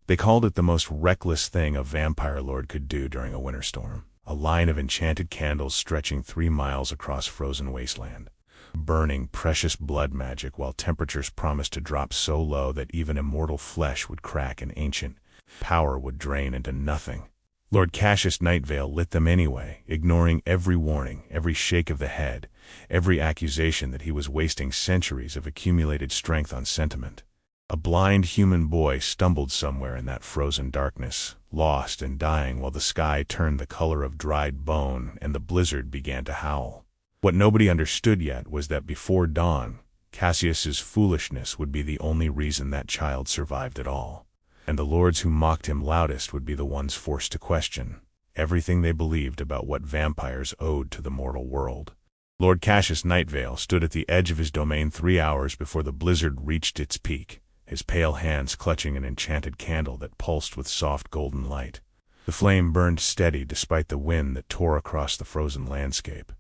They called it the most reckless thing a vampire lord could do during a winter storm. A line of enchanted candles stretching 3 miles across frozen wasteland, burning precious blood magic while temperatures promised to drop so low that even immortal flesh would crack and ancient power would drain into nothing. Lord Cassius Nightvale lit them anyway, ignoring every warning, every shake of the head, every accusation that he was wasting centuries of accumulated strength on sentiment. A blind human boy stumbled somewhere in that frozen darkness, lost and dying while the sky turned the color of dried bone and the blizzard began to howl. What nobody understood yet was that before dawn, Cassius's foolishness would be the only reason that child survived at all. And the lords who mocked him loudest would be the ones forced to question everything they believed about what vampires owed to the mortal world. Lord Cassius Nightvale stood at the edge of his domain 3 hours before the blizzard reached its peak, his pale hands clutching an enchanted candle that pulsed with soft golden light. The flame burned steady despite the wind that tore across the frozen landscape.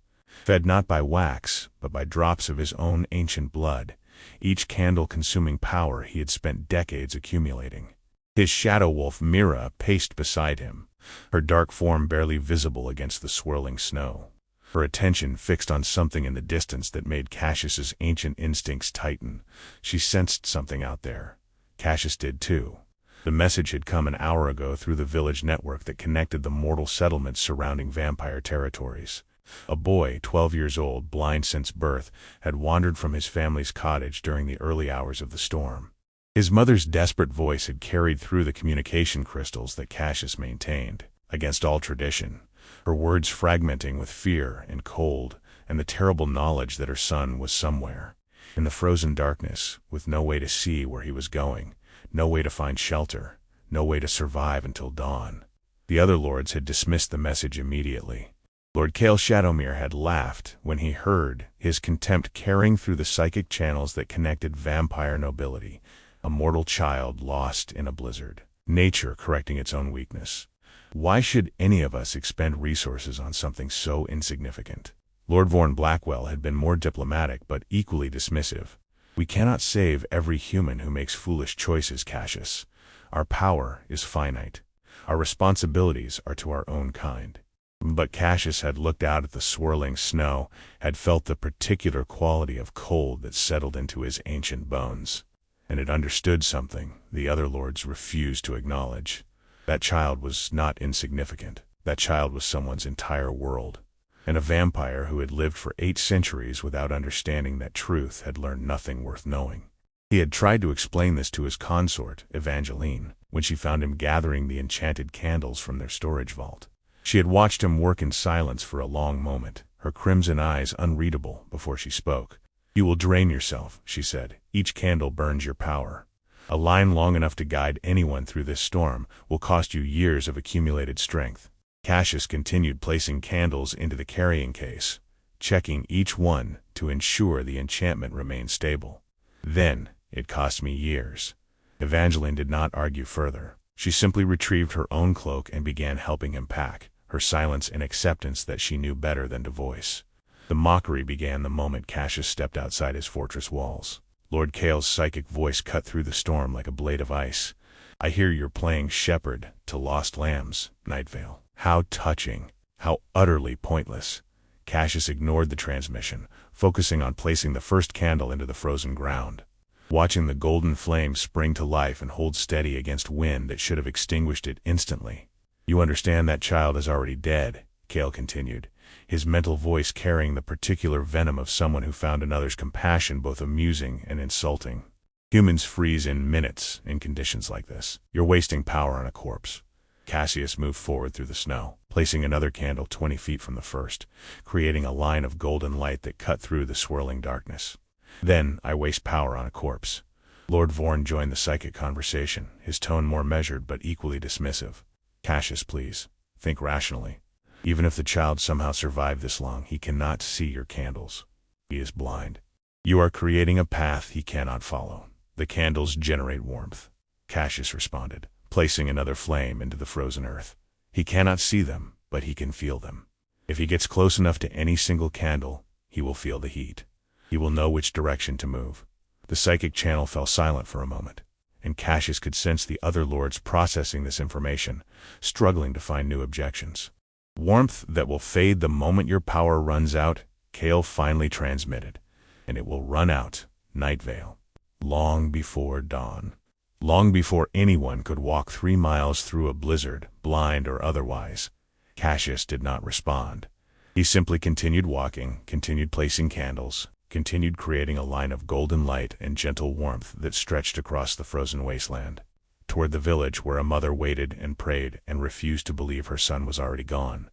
Fed not by wax, but by drops of his own ancient blood, each candle consuming power he had spent decades accumulating. His shadow wolf Mira paced beside him, her dark form barely visible against the swirling snow. Her attention fixed on something in the distance that made Cassius's ancient instincts tighten. She sensed something out there. Cassius did too. The message had come an hour ago through the village network that connected the mortal settlements surrounding vampire territories. A boy, 12 years old, blind since birth, had wandered from his family's cottage during the early hours of the storm. His mother's desperate voice had carried through the communication crystals that Cassius maintained, against all tradition, her words fragmenting with fear and cold and the terrible knowledge that her son was somewhere, in the frozen darkness, with no way to see where he was going, no way to find shelter, no way to survive until dawn. The other lords had dismissed the message immediately. Lord Cale Shadowmere had laughed when he heard his contempt carrying through the psychic channels that connected vampire nobility, a mortal child lost in a blizzard, nature correcting its own weakness. Why should any of us expend resources on something so insignificant? Lord Vorn Blackwell had been more diplomatic but equally dismissive. We cannot save every human who makes foolish choices, Cassius. Our power is finite. Our responsibilities are to our own kind. But Cassius had looked out at the swirling snow, had felt the particular quality of cold that settled into his ancient bones, and had understood something the other lords refused to acknowledge. That child was not insignificant. That child was someone's entire world. And a vampire who had lived for 8 centuries without understanding that truth had learned nothing worth knowing. He had tried to explain this to his consort, Evangeline, when she found him gathering the enchanted candles from their storage vault. She had watched him work in silence for a long moment, her crimson eyes unreadable, before she spoke. "You will drain yourself," she said. "Each candle burns your power. A line long enough to guide anyone through this storm will cost you years of accumulated strength." Cassius continued placing candles into the carrying case, checking each one to ensure the enchantment remained stable. "Then, it cost me years." Evangeline did not argue further. She simply retrieved her own cloak and began helping him pack, her silence an acceptance that she knew better than to voice. The mockery began the moment Cassius stepped outside his fortress walls. Lord Cale's psychic voice cut through the storm like a blade of ice. "I hear you're playing shepherd to lost lambs, Nightvale." How touching, how utterly pointless. Cassius ignored the transmission, focusing on placing the first candle into the frozen ground. Watching the golden flame spring to life and hold steady against wind that should have extinguished it instantly. "You understand that child is already dead," Cale continued, his mental voice carrying the particular venom of someone who found another's compassion both amusing and insulting. "Humans freeze in minutes in conditions like this. You're wasting power on a corpse." Cassius moved forward through the snow, placing another candle 20 feet from the first, creating a line of golden light that cut through the swirling darkness. "Then I waste power on a corpse." Lord Vorn joined the psychic conversation, his tone more measured but equally dismissive. "Cassius, please, think rationally. Even if the child somehow survived this long, he cannot see your candles. He is blind. You are creating a path he cannot follow. The candles generate warmth." Cassius responded, placing another flame into the frozen earth. "He cannot see them, but he can feel them. If he gets close enough to any single candle, he will feel the heat. He will know which direction to move." The psychic channel fell silent for a moment. and Cassius could sense the other lords processing this information, struggling to find new objections. Warmth that will fade the moment your power runs out, Kale finally transmitted, and it will run out, Nightvale, long before dawn. Long before anyone could walk 3 miles through a blizzard, blind or otherwise. Cassius did not respond. He simply continued walking, continued placing candles, continued creating a line of golden light and gentle warmth that stretched across the frozen wasteland, toward the village where a mother waited and prayed and refused to believe her son was already gone.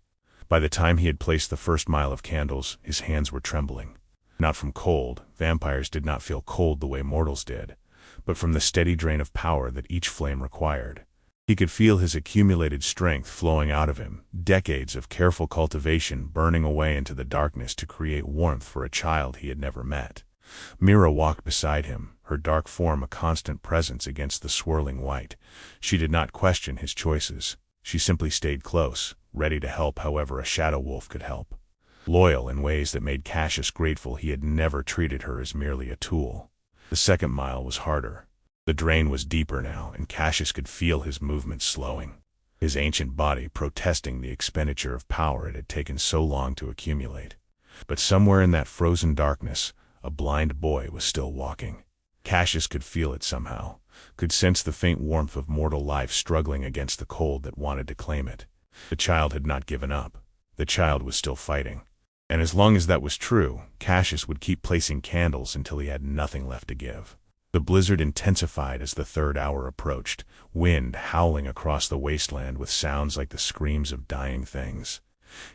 By the time he had placed the first mile of candles, his hands were trembling. Not from cold, vampires did not feel cold the way mortals did, but from the steady drain of power that each flame required. He could feel his accumulated strength flowing out of him, decades of careful cultivation burning away into the darkness to create warmth for a child he had never met. Mira walked beside him, her dark form a constant presence against the swirling white. She did not question his choices. She simply stayed close, ready to help however a shadow wolf could help. Loyal in ways that made Cassius grateful he had never treated her as merely a tool. The second mile was harder. The drain was deeper now, and Cassius could feel his movements slowing, his ancient body protesting the expenditure of power it had taken so long to accumulate. But somewhere in that frozen darkness, a blind boy was still walking. Cassius could feel it somehow, could sense the faint warmth of mortal life struggling against the cold that wanted to claim it. The child had not given up. The child was still fighting. And as long as that was true, Cassius would keep placing candles until he had nothing left to give. The blizzard intensified as the third hour approached, wind howling across the wasteland with sounds like the screams of dying things.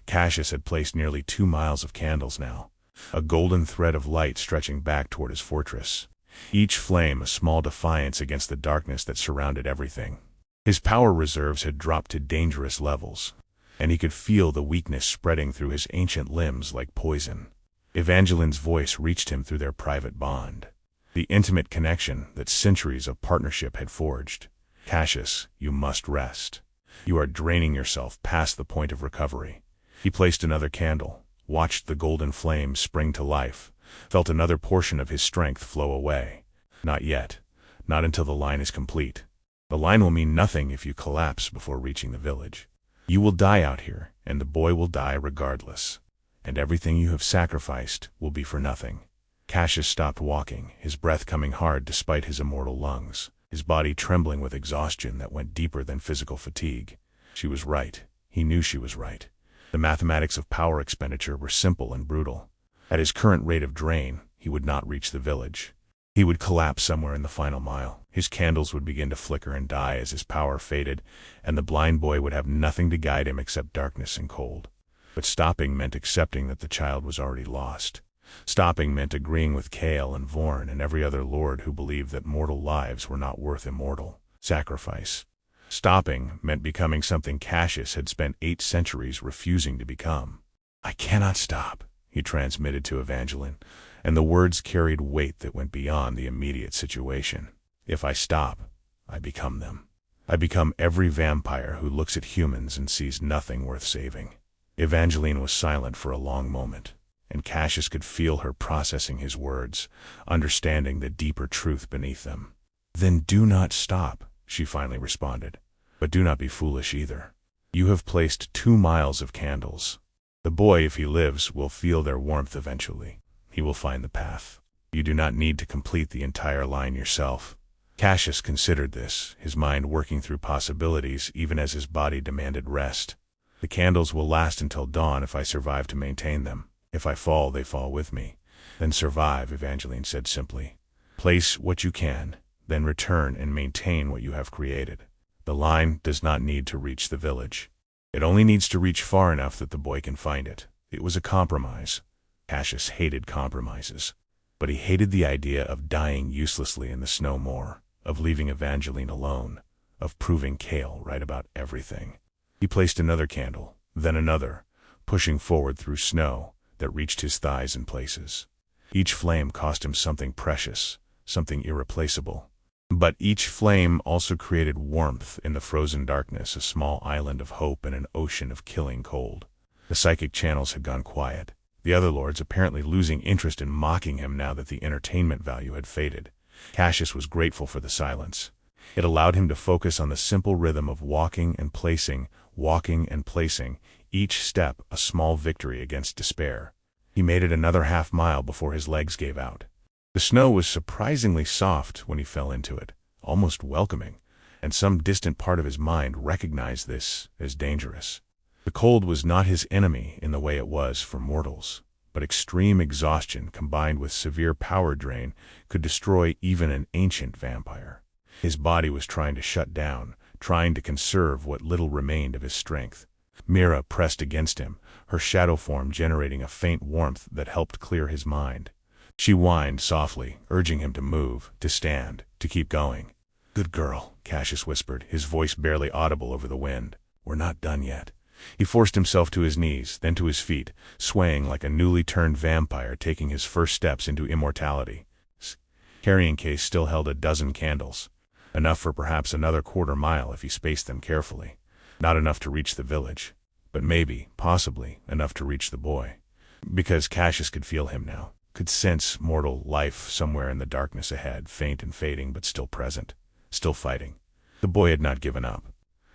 Cassius had placed nearly 2 miles of candles now, a golden thread of light stretching back toward his fortress, each flame a small defiance against the darkness that surrounded everything. His power reserves had dropped to dangerous levels, and he could feel the weakness spreading through his ancient limbs like poison. Evangeline's voice reached him through their private bond, the intimate connection that centuries of partnership had forged. Cassius, you must rest. You are draining yourself past the point of recovery. He placed another candle, watched the golden flame spring to life, felt another portion of his strength flow away. Not yet. Not until the line is complete. The line will mean nothing if you collapse before reaching the village. You will die out here, and the boy will die regardless. And everything you have sacrificed will be for nothing. Cassius stopped walking, his breath coming hard despite his immortal lungs, his body trembling with exhaustion that went deeper than physical fatigue. She was right. He knew she was right. The mathematics of power expenditure were simple and brutal. At his current rate of drain, he would not reach the village. He would collapse somewhere in the final mile. His candles would begin to flicker and die as his power faded, and the blind boy would have nothing to guide him except darkness and cold. But stopping meant accepting that the child was already lost. Stopping meant agreeing with Kale and Vorn and every other lord who believed that mortal lives were not worth immortal sacrifice. Stopping meant becoming something Cassius had spent 8 centuries refusing to become. "I cannot stop," he transmitted to Evangeline, and the words carried weight that went beyond the immediate situation. "If I stop, I become them. I become every vampire who looks at humans and sees nothing worth saving." Evangeline was silent for a long moment, and Cassius could feel her processing his words, understanding the deeper truth beneath them. "Then do not stop," she finally responded. "But do not be foolish either. You have placed 2 miles of candles. The boy, if he lives, will feel their warmth eventually. He will find the path. You do not need to complete the entire line yourself." Cassius considered this, his mind working through possibilities even as his body demanded rest. "The candles will last until dawn if I survive to maintain them. If I fall, they fall with me." "Then survive," Evangeline said simply. "Place what you can, then return and maintain what you have created. The line does not need to reach the village. It only needs to reach far enough that the boy can find it." It was a compromise. Cassius hated compromises, but he hated the idea of dying uselessly in the snow more, of leaving Evangeline alone, of proving Kale right about everything. He placed another candle, then another, pushing forward through snow that reached his thighs in places. Each flame cost him something precious, something irreplaceable. But each flame also created warmth in the frozen darkness, a small island of hope in an ocean of killing cold. The psychic channels had gone quiet, the other lords apparently losing interest in mocking him now that the entertainment value had faded. Cassius was grateful for the silence, It allowed him to focus on the simple rhythm of walking and placing, each step a small victory against despair. He made it another half-mile before his legs gave out. The snow was surprisingly soft when he fell into it, almost welcoming, and some distant part of his mind recognized this as dangerous. The cold was not his enemy in the way it was for mortals, but extreme exhaustion combined with severe power drain could destroy even an ancient vampire. His body was trying to shut down, trying to conserve what little remained of his strength. Mira pressed against him, her shadow form generating a faint warmth that helped clear his mind. She whined softly, urging him to move, to stand, to keep going. "Good girl," Cassius whispered, his voice barely audible over the wind. "We're not done yet." He forced himself to his knees, then to his feet, swaying like a newly turned vampire taking his first steps into immortality. His carrying case still held a dozen candles, enough for perhaps another quarter-mile if he spaced them carefully. Not enough to reach the village, but maybe, possibly, enough to reach the boy. Because Cassius could feel him now, could sense mortal life somewhere in the darkness ahead, faint and fading but still present, still fighting. The boy had not given up.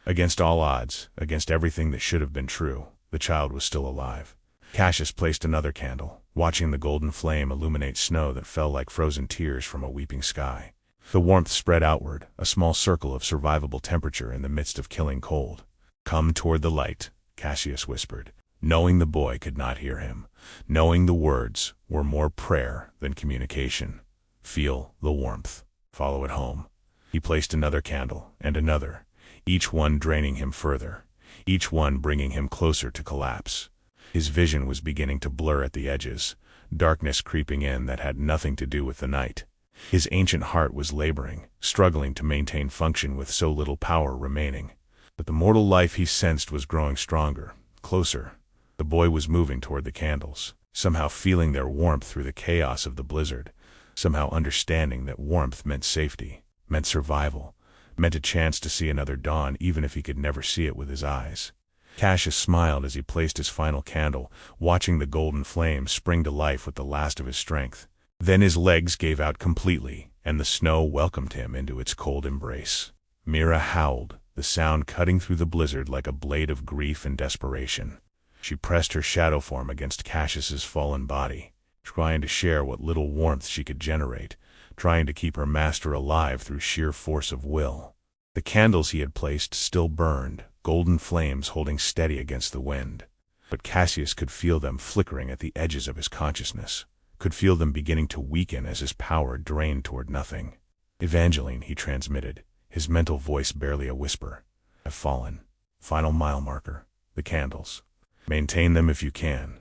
Against all odds, against everything that should have been true, the child was still alive. Cassius placed another candle, watching the golden flame illuminate snow that fell like frozen tears from a weeping sky. The warmth spread outward, a small circle of survivable temperature in the midst of killing cold. "Come toward the light," Cassius whispered, knowing the boy could not hear him, knowing the words were more prayer than communication. "Feel the warmth. Follow it home." He placed another candle, and another, each one draining him further, each one bringing him closer to collapse. His vision was beginning to blur at the edges, darkness creeping in that had nothing to do with the night. His ancient heart was laboring, struggling to maintain function with so little power remaining. But the mortal life he sensed was growing stronger, closer. The boy was moving toward the candles, somehow feeling their warmth through the chaos of the blizzard, somehow understanding that warmth meant safety, meant survival, meant a chance to see another dawn even if he could never see it with his eyes. Cassius smiled as he placed his final candle, watching the golden flame spring to life with the last of his strength. Then his legs gave out completely, and the snow welcomed him into its cold embrace. Mira howled, the sound cutting through the blizzard like a blade of grief and desperation. She pressed her shadow form against Cassius's fallen body, trying to share what little warmth she could generate, trying to keep her master alive through sheer force of will. The candles he had placed still burned, golden flames holding steady against the wind. But Cassius could feel them flickering at the edges of his consciousness, could feel them beginning to weaken as his power drained toward nothing. "Evangeline," he transmitted, his mental voice barely a whisper. "I've fallen. Final mile marker. The candles. Maintain them if you can. ...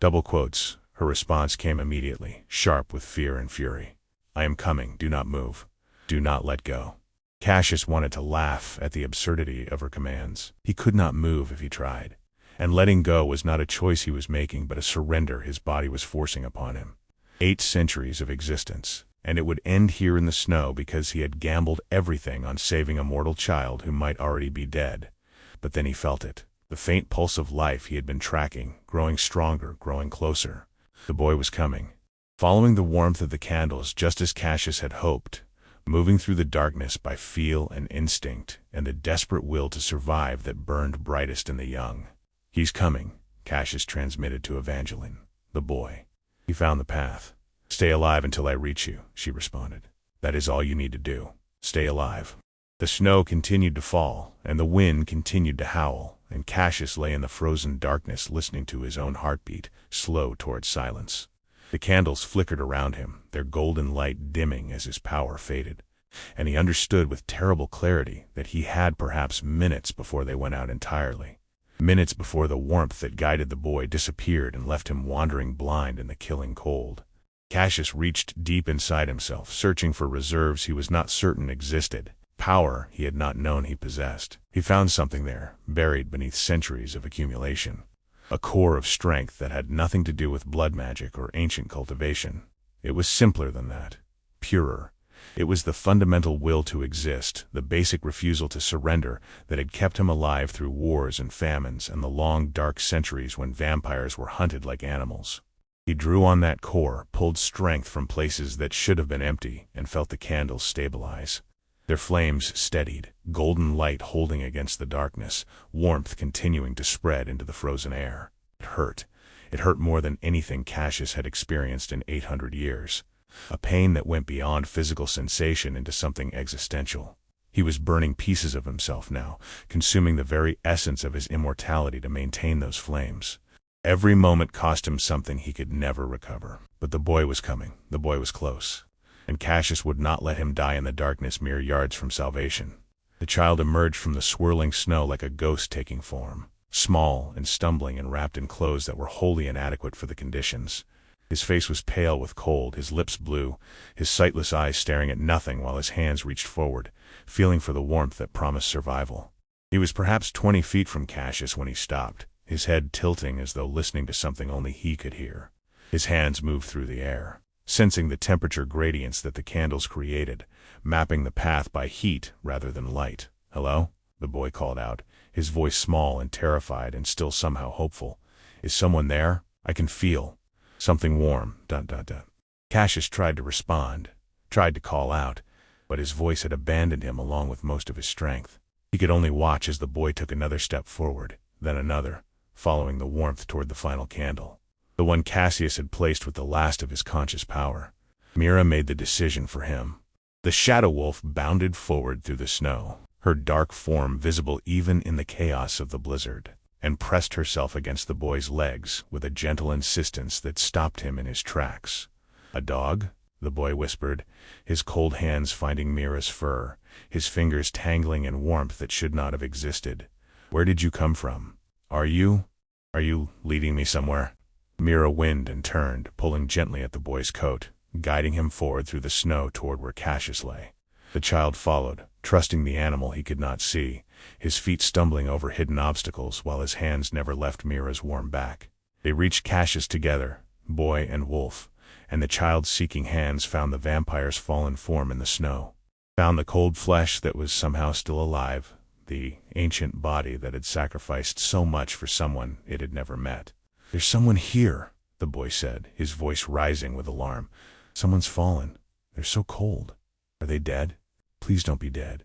Double quotes. Her response came immediately, sharp with fear and fury. "I am coming. Do not move. Do not let go." Cassius wanted to laugh at the absurdity of her commands. He could not move if he tried. And letting go was not a choice he was making but a surrender his body was forcing upon him. 8 centuries of existence, and it would end here in the snow because he had gambled everything on saving a mortal child who might already be dead. But then he felt it, the faint pulse of life he had been tracking, growing stronger, growing closer. The boy was coming, following the warmth of the candles just as Cassius had hoped, moving through the darkness by feel and instinct and the desperate will to survive that burned brightest in the young. "He's coming," Cassius transmitted to Evangeline, the boy. He found the path. "Stay alive until I reach you," she responded. "That is all you need to do. Stay alive." The snow continued to fall, and the wind continued to howl, and Cassius lay in the frozen darkness listening to his own heartbeat, slow towards silence. The candles flickered around him, their golden light dimming as his power faded, and he understood with terrible clarity that he had perhaps minutes before they went out entirely. Minutes before the warmth that guided the boy disappeared and left him wandering blind in the killing cold. Cassius reached deep inside himself, searching for reserves he was not certain existed, power he had not known he possessed. He found something there, buried beneath centuries of accumulation. A core of strength that had nothing to do with blood magic or ancient cultivation. It was simpler than that, purer. It was the fundamental will to exist, the basic refusal to surrender that had kept him alive through wars and famines and the long dark centuries when vampires were hunted like animals. He drew on that core, pulled strength from places that should have been empty, and felt the candles stabilize. Their flames steadied, golden light holding against the darkness, warmth continuing to spread into the frozen air. It hurt. It hurt more than anything Cassius had experienced in 800 years. A pain that went beyond physical sensation into something existential. He was burning pieces of himself now, consuming the very essence of his immortality to maintain those flames. Every moment cost him something he could never recover. But the boy was coming. The boy was close. And Cassius would not let him die in the darkness mere yards from salvation. The child emerged from the swirling snow like a ghost taking form, small and stumbling and wrapped in clothes that were wholly inadequate for the conditions. His face was pale with cold, his lips blue, his sightless eyes staring at nothing while his hands reached forward, feeling for the warmth that promised survival. He was perhaps 20 feet from Cassius when he stopped, his head tilting as though listening to something only he could hear. His hands moved through the air, sensing the temperature gradients that the candles created, mapping the path by heat rather than light. "Hello?" the boy called out, his voice small and terrified and still somehow hopeful. "Is someone there? I can feel something warm." Cassius tried to respond, tried to call out, but his voice had abandoned him along with most of his strength. He could only watch as the boy took another step forward, then another, following the warmth toward the final candle, the one Cassius had placed with the last of his conscious power. Mira made the decision for him. The shadow wolf bounded forward through the snow, her dark form visible even in the chaos of the blizzard, and pressed herself against the boy's legs with a gentle insistence that stopped him in his tracks. "A dog?" the boy whispered, his cold hands finding Mira's fur, his fingers tangling in warmth that should not have existed. "Where did you come from? Are you leading me somewhere?" Mira winced and turned, pulling gently at the boy's coat, guiding him forward through the snow toward where Cassius lay. The child followed, trusting the animal he could not see, his feet stumbling over hidden obstacles while his hands never left Mira's warm back. They reached Cassius together, boy and wolf, and the child's seeking hands found the vampire's fallen form in the snow, found the cold flesh that was somehow still alive, the ancient body that had sacrificed so much for someone it had never met. "There's someone here," the boy said, his voice rising with alarm. "Someone's fallen. They're so cold. Are they dead? Please don't be dead.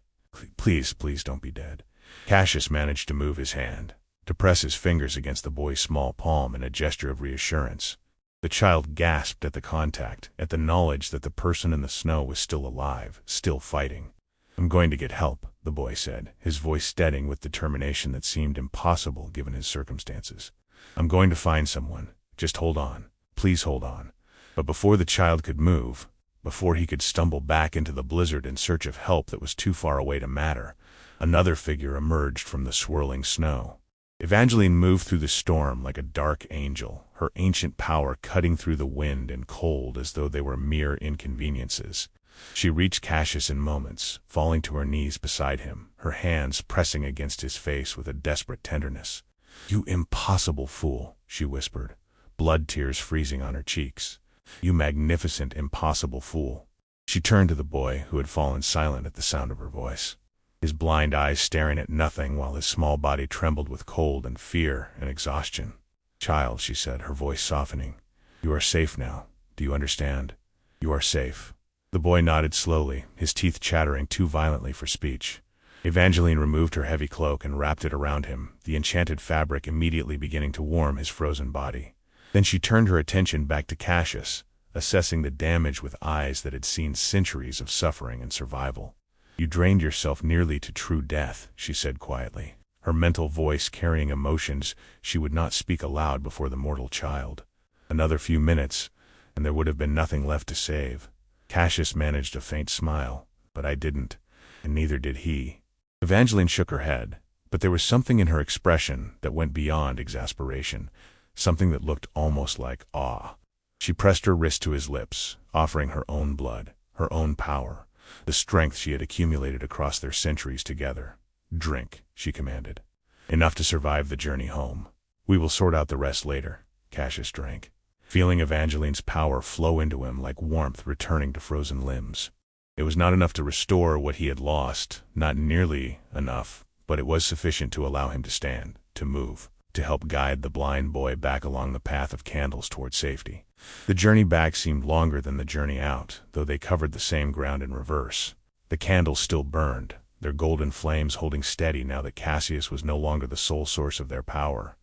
Please don't be dead." Cassius managed to move his hand, to press his fingers against the boy's small palm in a gesture of reassurance. The child gasped at the contact, at the knowledge that the person in the snow was still alive, still fighting. "I'm going to get help," the boy said, his voice steadying with determination that seemed impossible given his circumstances. "I'm going to find someone. Just hold on. Please hold on." But before the child could move, before he could stumble back into the blizzard in search of help that was too far away to matter, another figure emerged from the swirling snow. Evangeline moved through the storm like a dark angel, her ancient power cutting through the wind and cold as though they were mere inconveniences. She reached Cassius in moments, falling to her knees beside him, her hands pressing against his face with a desperate tenderness. "You impossible fool," she whispered, blood tears freezing on her cheeks. "You magnificent, impossible fool." She turned to the boy, who had fallen silent at the sound of her voice, his blind eyes staring at nothing while his small body trembled with cold and fear and exhaustion. "Child," she said, her voice softening, "you are safe now. Do you understand? You are safe." The boy nodded slowly, his teeth chattering too violently for speech. Evangeline removed her heavy cloak and wrapped it around him, the enchanted fabric immediately beginning to warm his frozen body. Then she turned her attention back to Cassius, assessing the damage with eyes that had seen centuries of suffering and survival. "You drained yourself nearly to true death," she said quietly, her mental voice carrying emotions she would not speak aloud before the mortal child. "Another few minutes, and there would have been nothing left to save." Cassius managed a faint smile, but I didn't, and neither did he. Evangeline shook her head, but there was something in her expression that went beyond exasperation, something that looked almost like awe. She pressed her wrist to his lips, offering her own blood, her own power, the strength she had accumulated across their centuries together. "Drink," she commanded. "Enough to survive the journey home. We will sort out the rest later." Cassius drank, feeling Evangeline's power flow into him like warmth returning to frozen limbs. It was not enough to restore what he had lost, not nearly enough, but it was sufficient to allow him to stand, to move. to help guide the blind boy back along the path of candles toward safety. The journey back seemed longer than the journey out, though they covered the same ground in reverse. The candles still burned, their golden flames holding steady now that Cassius was no longer the sole source of their power,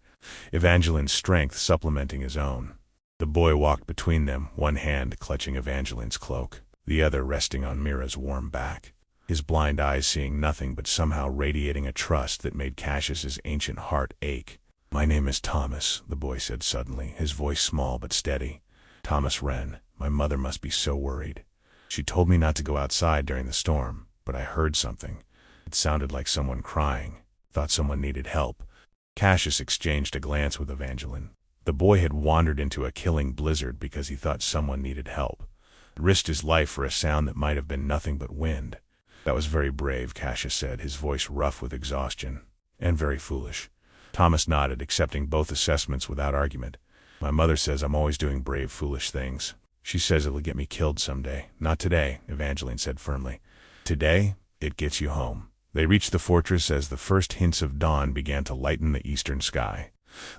Evangeline's strength supplementing his own. The boy walked between them, one hand clutching Evangeline's cloak, the other resting on Mira's warm back, his blind eyes seeing nothing but somehow radiating a trust that made Cassius's ancient heart ache. "My name is Thomas," the boy said suddenly, his voice small but steady. "Thomas Wren. My mother must be so worried. She told me not to go outside during the storm, but I heard something. It sounded like someone crying. Thought someone needed help." Cassius exchanged a glance with Evangeline. The boy had wandered into a killing blizzard because he thought someone needed help. Risked his life for a sound that might have been nothing but wind. "That was very brave," Cassius said, his voice rough with exhaustion. "And very foolish." Thomas nodded, accepting both assessments without argument. "My mother says I'm always doing brave, foolish things. She says it'll get me killed someday. Not today," Evangeline said firmly. "Today, it gets you home." They reached the fortress as the first hints of dawn began to lighten the eastern sky.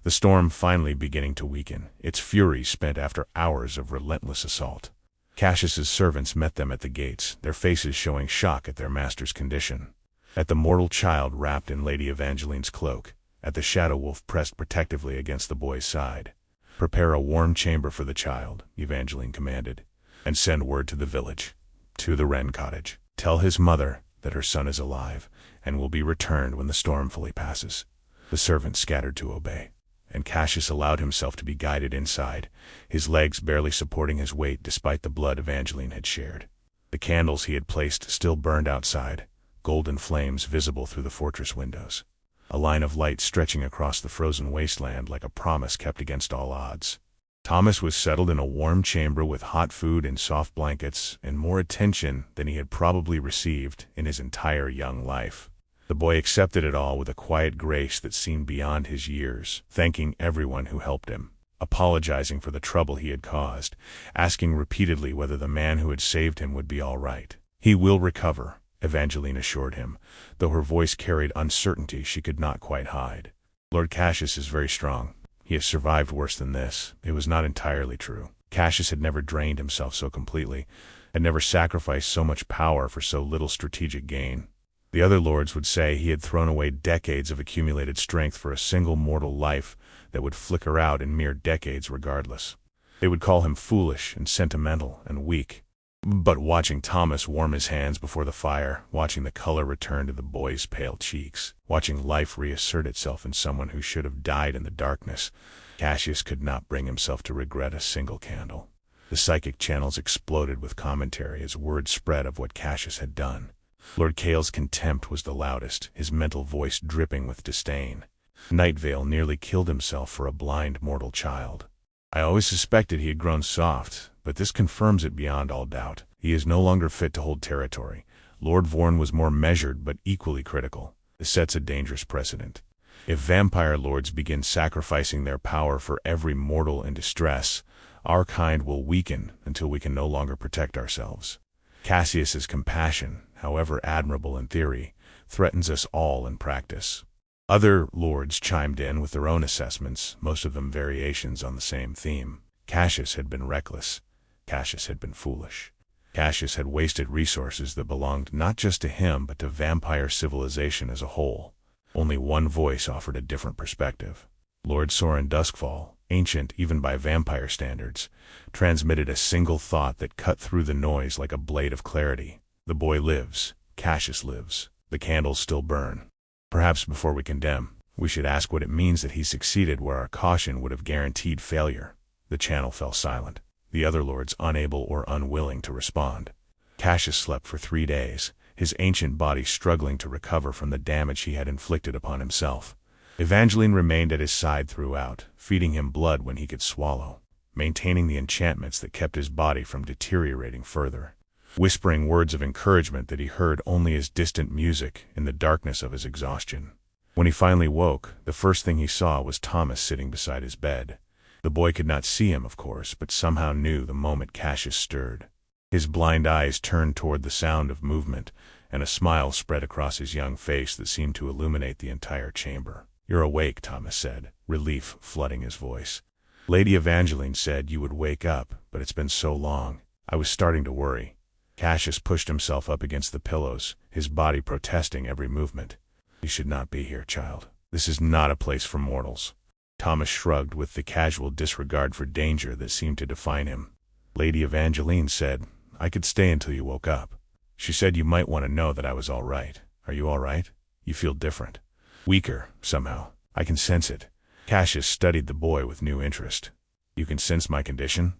The storm finally beginning to weaken, its fury spent after hours of relentless assault. Cassius's servants met them at the gates, their faces showing shock at their master's condition. At the mortal child wrapped in Lady Evangeline's cloak, at the shadow wolf pressed protectively against the boy's side. "Prepare a warm chamber for the child," Evangeline commanded, "and send word to the village, to the Wren cottage. Tell his mother that her son is alive, and will be returned when the storm fully passes." The servants scattered to obey, and Cassius allowed himself to be guided inside, his legs barely supporting his weight despite the blood Evangeline had shared. The candles he had placed still burned outside, golden flames visible through the fortress windows. A line of light stretching across the frozen wasteland like a promise kept against all odds. Thomas was settled in a warm chamber with hot food and soft blankets, and more attention than he had probably received in his entire young life. The boy accepted it all with a quiet grace that seemed beyond his years, thanking everyone who helped him, apologizing for the trouble he had caused, asking repeatedly whether the man who had saved him would be all right. "He will recover," Evangeline assured him, though her voice carried uncertainty she could not quite hide. "Lord Cassius is very strong. He has survived worse than this." It was not entirely true. Cassius had never drained himself so completely, had never sacrificed so much power for so little strategic gain. The other lords would say he had thrown away decades of accumulated strength for a single mortal life that would flicker out in mere decades regardless. They would call him foolish and sentimental and weak. But watching Thomas warm his hands before the fire, watching the color return to the boy's pale cheeks, watching life reassert itself in someone who should have died in the darkness, Cassius could not bring himself to regret a single candle. The psychic channels exploded with commentary as word spread of what Cassius had done. Lord Cale's contempt was the loudest, his mental voice dripping with disdain. Nightvale nearly killed himself for a blind mortal child. "I always suspected he had grown soft, but this confirms it beyond all doubt. He is no longer fit to hold territory." Lord Vorn was more measured but equally critical. "This sets a dangerous precedent. If vampire lords begin sacrificing their power for every mortal in distress, our kind will weaken until we can no longer protect ourselves. Cassius's compassion, however admirable in theory, threatens us all in practice." Other lords chimed in with their own assessments, most of them variations on the same theme. Cassius had been reckless. Cassius had been foolish. Cassius had wasted resources that belonged not just to him but to vampire civilization as a whole. Only one voice offered a different perspective. Lord Soren Duskfall, ancient even by vampire standards, transmitted a single thought that cut through the noise like a blade of clarity. "The boy lives. Cassius lives. The candles still burn. Perhaps before we condemn, we should ask what it means that he succeeded where our caution would have guaranteed failure." The channel fell silent, the other lords unable or unwilling to respond. Cassius slept for 3 days, his ancient body struggling to recover from the damage he had inflicted upon himself. Evangeline remained at his side throughout, feeding him blood when he could swallow, maintaining the enchantments that kept his body from deteriorating further, whispering words of encouragement that he heard only as distant music in the darkness of his exhaustion. When he finally woke, the first thing he saw was Thomas sitting beside his bed. The boy could not see him, of course, but somehow knew the moment Cassius stirred. His blind eyes turned toward the sound of movement, and a smile spread across his young face that seemed to illuminate the entire chamber. You're awake, Thomas said, relief flooding his voice. Lady Evangeline said you would wake up, but it's been so long. I was starting to worry. Cassius pushed himself up against the pillows, his body protesting every movement. You should not be here, child. This is not a place for mortals. Thomas shrugged with the casual disregard for danger that seemed to define him. Lady Evangeline said, I could stay until you woke up. She said you might want to know that I was all right. Are you all right? You feel different. Weaker, somehow. I can sense it. Cassius studied the boy with new interest. You can sense my condition?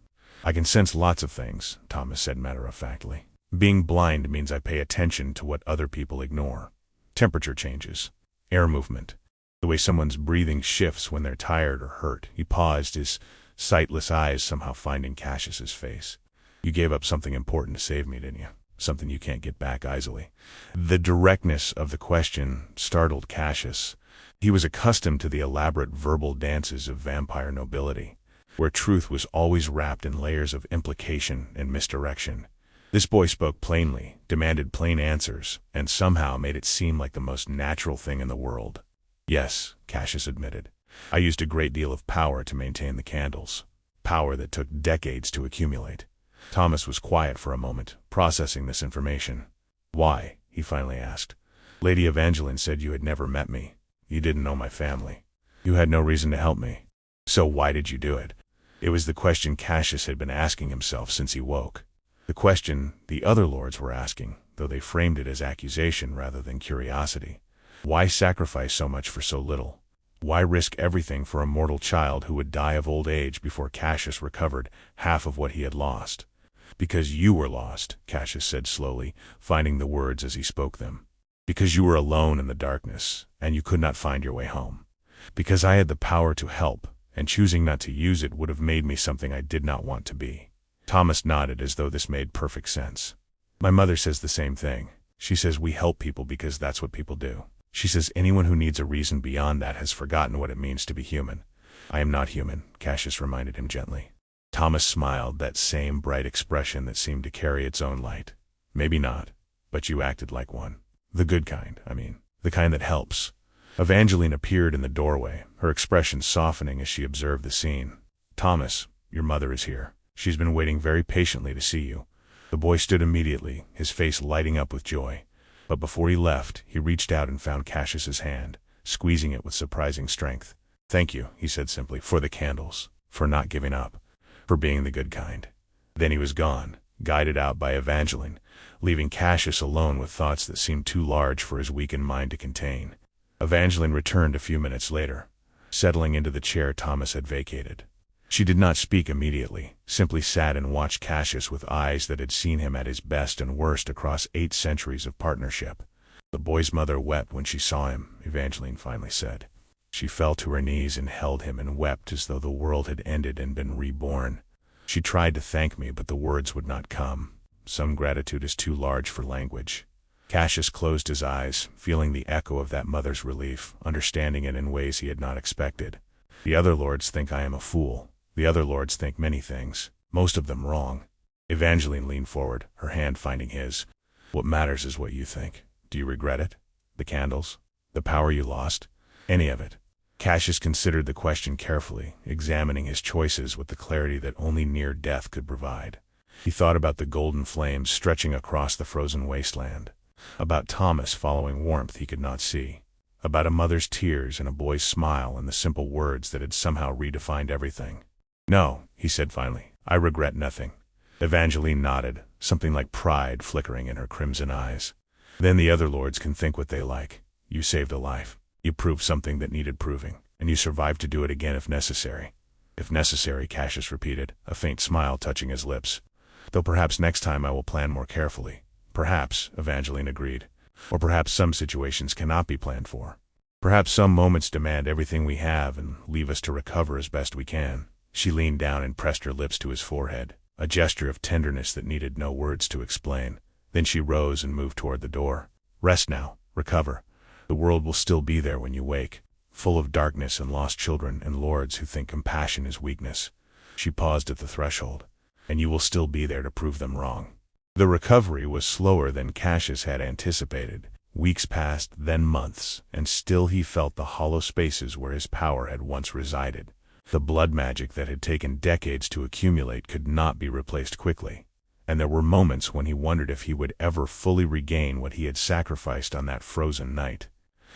I can sense lots of things, Thomas said matter-of-factly. Being blind means I pay attention to what other people ignore. Temperature changes. Air movement. The way someone's breathing shifts when they're tired or hurt. He paused, his sightless eyes somehow finding Cassius's face. You gave up something important to save me, didn't you? Something you can't get back easily. The directness of the question startled Cassius. He was accustomed to the elaborate verbal dances of vampire nobility, where truth was always wrapped in layers of implication and misdirection. This boy spoke plainly, demanded plain answers, and somehow made it seem like the most natural thing in the world. Yes, Cassius admitted. I used a great deal of power to maintain the candles. Power that took decades to accumulate. Thomas was quiet for a moment, processing this information. Why? He finally asked. Lady Evangeline said you had never met me. You didn't know my family. You had no reason to help me. So why did you do it? It was the question Cassius had been asking himself since he woke. The question the other lords were asking, though they framed it as accusation rather than curiosity. Why sacrifice so much for so little? Why risk everything for a mortal child who would die of old age before Cassius recovered half of what he had lost? Because you were lost, Cassius said slowly, finding the words as he spoke them. Because you were alone in the darkness, and you could not find your way home. Because I had the power to help, and choosing not to use it would have made me something I did not want to be. Thomas nodded as though this made perfect sense. My mother says the same thing. She says we help people because that's what people do. She says anyone who needs a reason beyond that has forgotten what it means to be human. I am not human, Cassius reminded him gently. Thomas smiled, that same bright expression that seemed to carry its own light. Maybe not, but you acted like one. The good kind, I mean. The kind that helps. Evangeline appeared in the doorway, her expression softening as she observed the scene. Thomas, your mother is here. She's been waiting very patiently to see you. The boy stood immediately, his face lighting up with joy. But before he left, he reached out and found Cassius's hand, squeezing it with surprising strength. Thank you, he said simply, for the candles, for not giving up, for being the good kind. Then he was gone, guided out by Evangeline, leaving Cassius alone with thoughts that seemed too large for his weakened mind to contain. Evangeline returned a few minutes later, settling into the chair Thomas had vacated. She did not speak immediately, simply sat and watched Cassius with eyes that had seen him at his best and worst across 8 centuries of partnership. The boy's mother wept when she saw him, Evangeline finally said. She fell to her knees and held him and wept as though the world had ended and been reborn. She tried to thank me, but the words would not come. Some gratitude is too large for language. Cassius closed his eyes, feeling the echo of that mother's relief, understanding it in ways he had not expected. The other lords think I am a fool. The other lords think many things, most of them wrong. Evangeline leaned forward, her hand finding his. What matters is what you think. Do you regret it? The candles? The power you lost? Any of it? Cassius considered the question carefully, examining his choices with the clarity that only near death could provide. He thought about the golden flames stretching across the frozen wasteland, about Thomas following warmth he could not see, about a mother's tears and a boy's smile and the simple words that had somehow redefined everything. No, he said finally, I regret nothing. Evangeline nodded, something like pride flickering in her crimson eyes. Then the other lords can think what they like. You saved a life. You proved something that needed proving, and you survived to do it again if necessary. If necessary, Cassius repeated, a faint smile touching his lips. Though perhaps next time I will plan more carefully. Perhaps, Evangeline agreed. Or perhaps some situations cannot be planned for. Perhaps some moments demand everything we have and leave us to recover as best we can. She leaned down and pressed her lips to his forehead, a gesture of tenderness that needed no words to explain. Then she rose and moved toward the door. Rest now. Recover. The world will still be there when you wake, full of darkness and lost children and lords who think compassion is weakness. She paused at the threshold. And you will still be there to prove them wrong. The recovery was slower than Cassius had anticipated. Weeks passed, then months, and still he felt the hollow spaces where his power had once resided. The blood magic that had taken decades to accumulate could not be replaced quickly, and there were moments when he wondered if he would ever fully regain what he had sacrificed on that frozen night.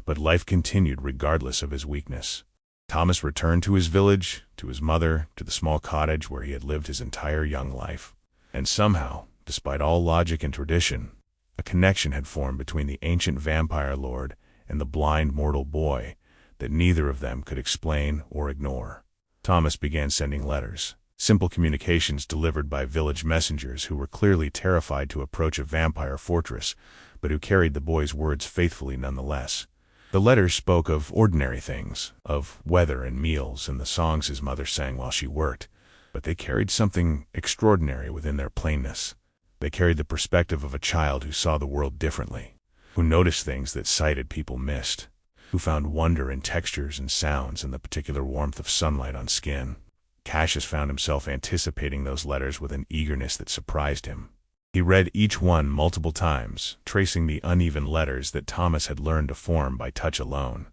But life continued regardless of his weakness. Thomas returned to his village, to his mother, to the small cottage where he had lived his entire young life. And somehow, despite all logic and tradition, a connection had formed between the ancient vampire lord and the blind mortal boy that neither of them could explain or ignore. Thomas began sending letters, simple communications delivered by village messengers who were clearly terrified to approach a vampire fortress, but who carried the boy's words faithfully nonetheless. The letters spoke of ordinary things, of weather and meals and the songs his mother sang while she worked, but they carried something extraordinary within their plainness. They carried the perspective of a child who saw the world differently, who noticed things that sighted people missed, who found wonder in textures and sounds and the particular warmth of sunlight on skin. Cassius found himself anticipating those letters with an eagerness that surprised him. He read each one multiple times, tracing the uneven letters that Thomas had learned to form by touch alone,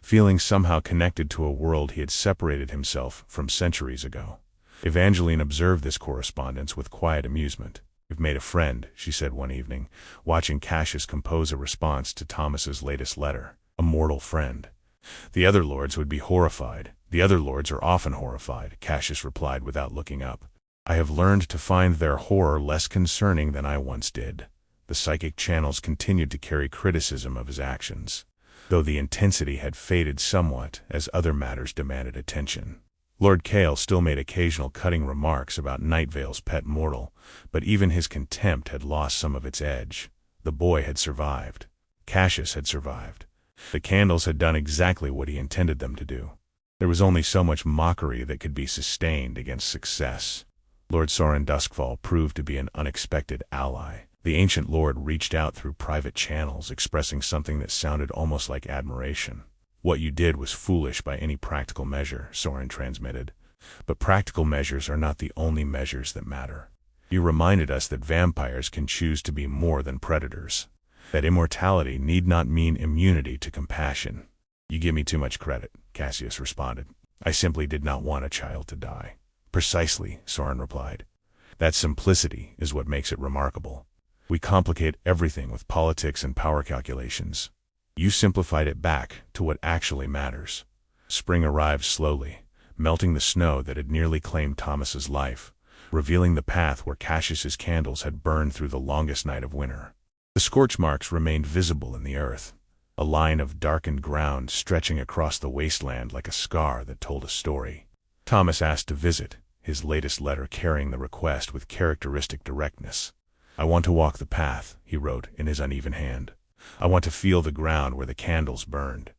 feeling somehow connected to a world he had separated himself from centuries ago. Evangeline observed this correspondence with quiet amusement. "You've made a friend," she said one evening, watching Cassius compose a response to Thomas's latest letter. "A mortal friend." "The other lords would be horrified." "The other lords are often horrified," Cassius replied without looking up. "I have learned to find their horror less concerning than I once did." The psychic channels continued to carry criticism of his actions, though the intensity had faded somewhat as other matters demanded attention. Lord Kale still made occasional cutting remarks about Night Vale's pet mortal, but even his contempt had lost some of its edge. The boy had survived. Cassius had survived. The candles had done exactly what he intended them to do. There was only so much mockery that could be sustained against success. Lord Soren Duskfall proved to be an unexpected ally. The ancient lord reached out through private channels, expressing something that sounded almost like admiration. "What you did was foolish by any practical measure," Soren transmitted. "But practical measures are not the only measures that matter. You reminded us that vampires can choose to be more than predators, that immortality need not mean immunity to compassion." "You give me too much credit," Cassius responded. "I simply did not want a child to die." "Precisely," Soren replied. "That simplicity is what makes it remarkable. We complicate everything with politics and power calculations. You simplified it back to what actually matters." Spring arrived slowly, melting the snow that had nearly claimed Thomas's life, revealing the path where Cassius's candles had burned through the longest night of winter. The scorch marks remained visible in the earth, a line of darkened ground stretching across the wasteland like a scar that told a story. Thomas asked to visit, his latest letter carrying the request with characteristic directness. "I want to walk the path," he wrote in his uneven hand. "I want to feel the ground where the candles burned.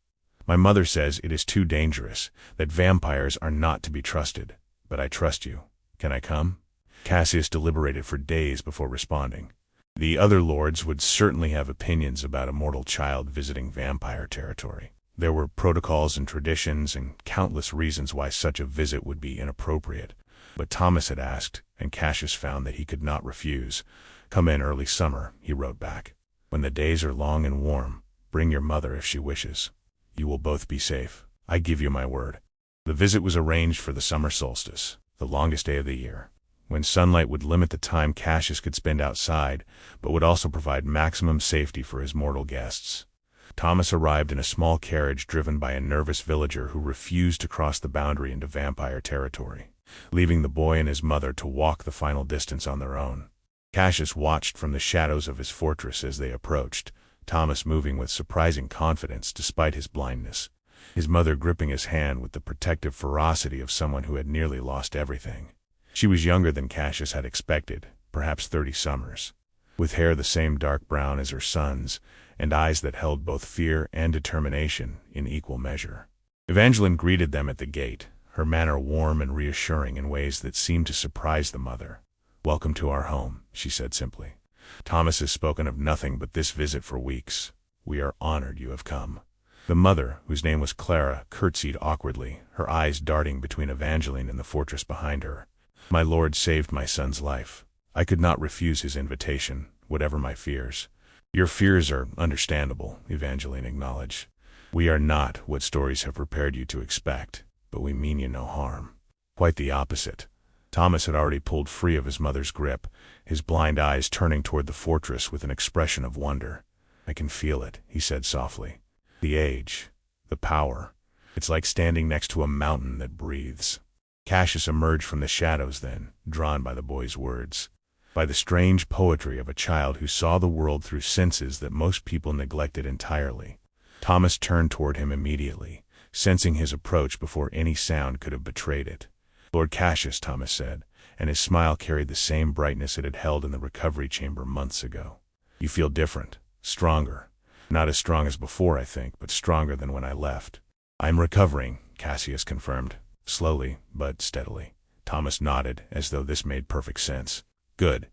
My mother says it is too dangerous, that vampires are not to be trusted, but I trust you. Can I come?" Cassius deliberated for days before responding. The other lords would certainly have opinions about a mortal child visiting vampire territory. There were protocols and traditions and countless reasons why such a visit would be inappropriate. But Thomas had asked, and Cassius found that he could not refuse. "Come in early summer," he wrote back. "When the days are long and warm, bring your mother if she wishes. You will both be safe. I give you my word." The visit was arranged for the summer solstice, the longest day of the year, when sunlight would limit the time Cassius could spend outside, but would also provide maximum safety for his mortal guests. Thomas arrived in a small carriage driven by a nervous villager who refused to cross the boundary into vampire territory, leaving the boy and his mother to walk the final distance on their own. Cassius watched from the shadows of his fortress as they approached, Thomas moving with surprising confidence despite his blindness, his mother gripping his hand with the protective ferocity of someone who had nearly lost everything. She was younger than Cassius had expected, perhaps 30 summers, with hair the same dark brown as her son's, and eyes that held both fear and determination in equal measure. Evangeline greeted them at the gate, her manner warm and reassuring in ways that seemed to surprise the mother. "Welcome to our home," she said simply. "Thomas has spoken of nothing but this visit for weeks. We are honored you have come." The mother, whose name was Clara, curtsied awkwardly, her eyes darting between Evangeline and the fortress behind her. "My lord saved my son's life. I could not refuse his invitation, whatever my fears." Your fears are understandable, Evangeline acknowledged. We are not what stories have prepared you to expect, but we mean you no harm. Quite the opposite. Thomas had already pulled free of his mother's grip, his blind eyes turning toward the fortress with an expression of wonder. I can feel it, he said softly. The age, the power. It's like standing next to a mountain that breathes. Cassius emerged from the shadows then, drawn by the boy's words, by the strange poetry of a child who saw the world through senses that most people neglected entirely. Thomas turned toward him immediately, sensing his approach before any sound could have betrayed it. Lord Cassius, Thomas said, and his smile carried the same brightness it had held in the recovery chamber months ago. You feel different, stronger. Not as strong as before, I think, but stronger than when I left. I'm recovering, Cassius confirmed, slowly but steadily. Thomas nodded, as though this made perfect sense. Good,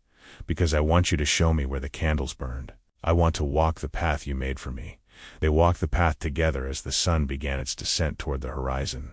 because I want you to show me where the candles burned. I want to walk the path you made for me. They walked the path together as the sun began its descent toward the horizon.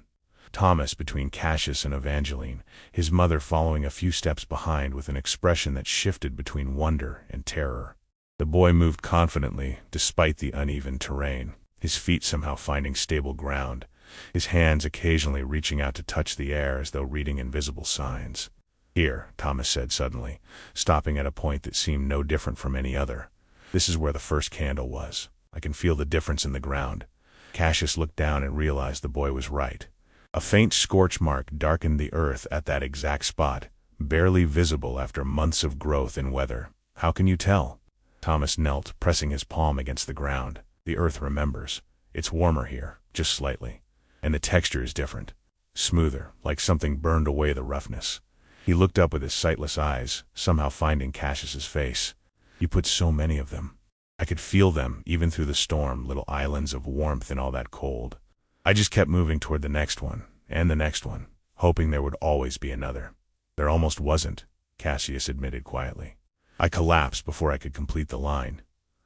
Thomas between Cassius and Evangeline, his mother following a few steps behind with an expression that shifted between wonder and terror. The boy moved confidently, despite the uneven terrain, his feet somehow finding stable ground, his hands occasionally reaching out to touch the air as though reading invisible signs. Here, Thomas said suddenly, stopping at a point that seemed no different from any other. This is where the first candle was. I can feel the difference in the ground. Cassius looked down and realized the boy was right. A faint scorch mark darkened the earth at that exact spot, barely visible after months of growth and weather. How can you tell? Thomas knelt, pressing his palm against the ground. The earth remembers. It's warmer here, just slightly. And the texture is different. Smoother, like something burned away the roughness. He looked up with his sightless eyes, somehow finding Cassius's face. You put so many of them. I could feel them, even through the storm, little islands of warmth in all that cold. I just kept moving toward the next one, and the next one, hoping there would always be another. There almost wasn't, Cassius admitted quietly. I collapsed before I could complete the line.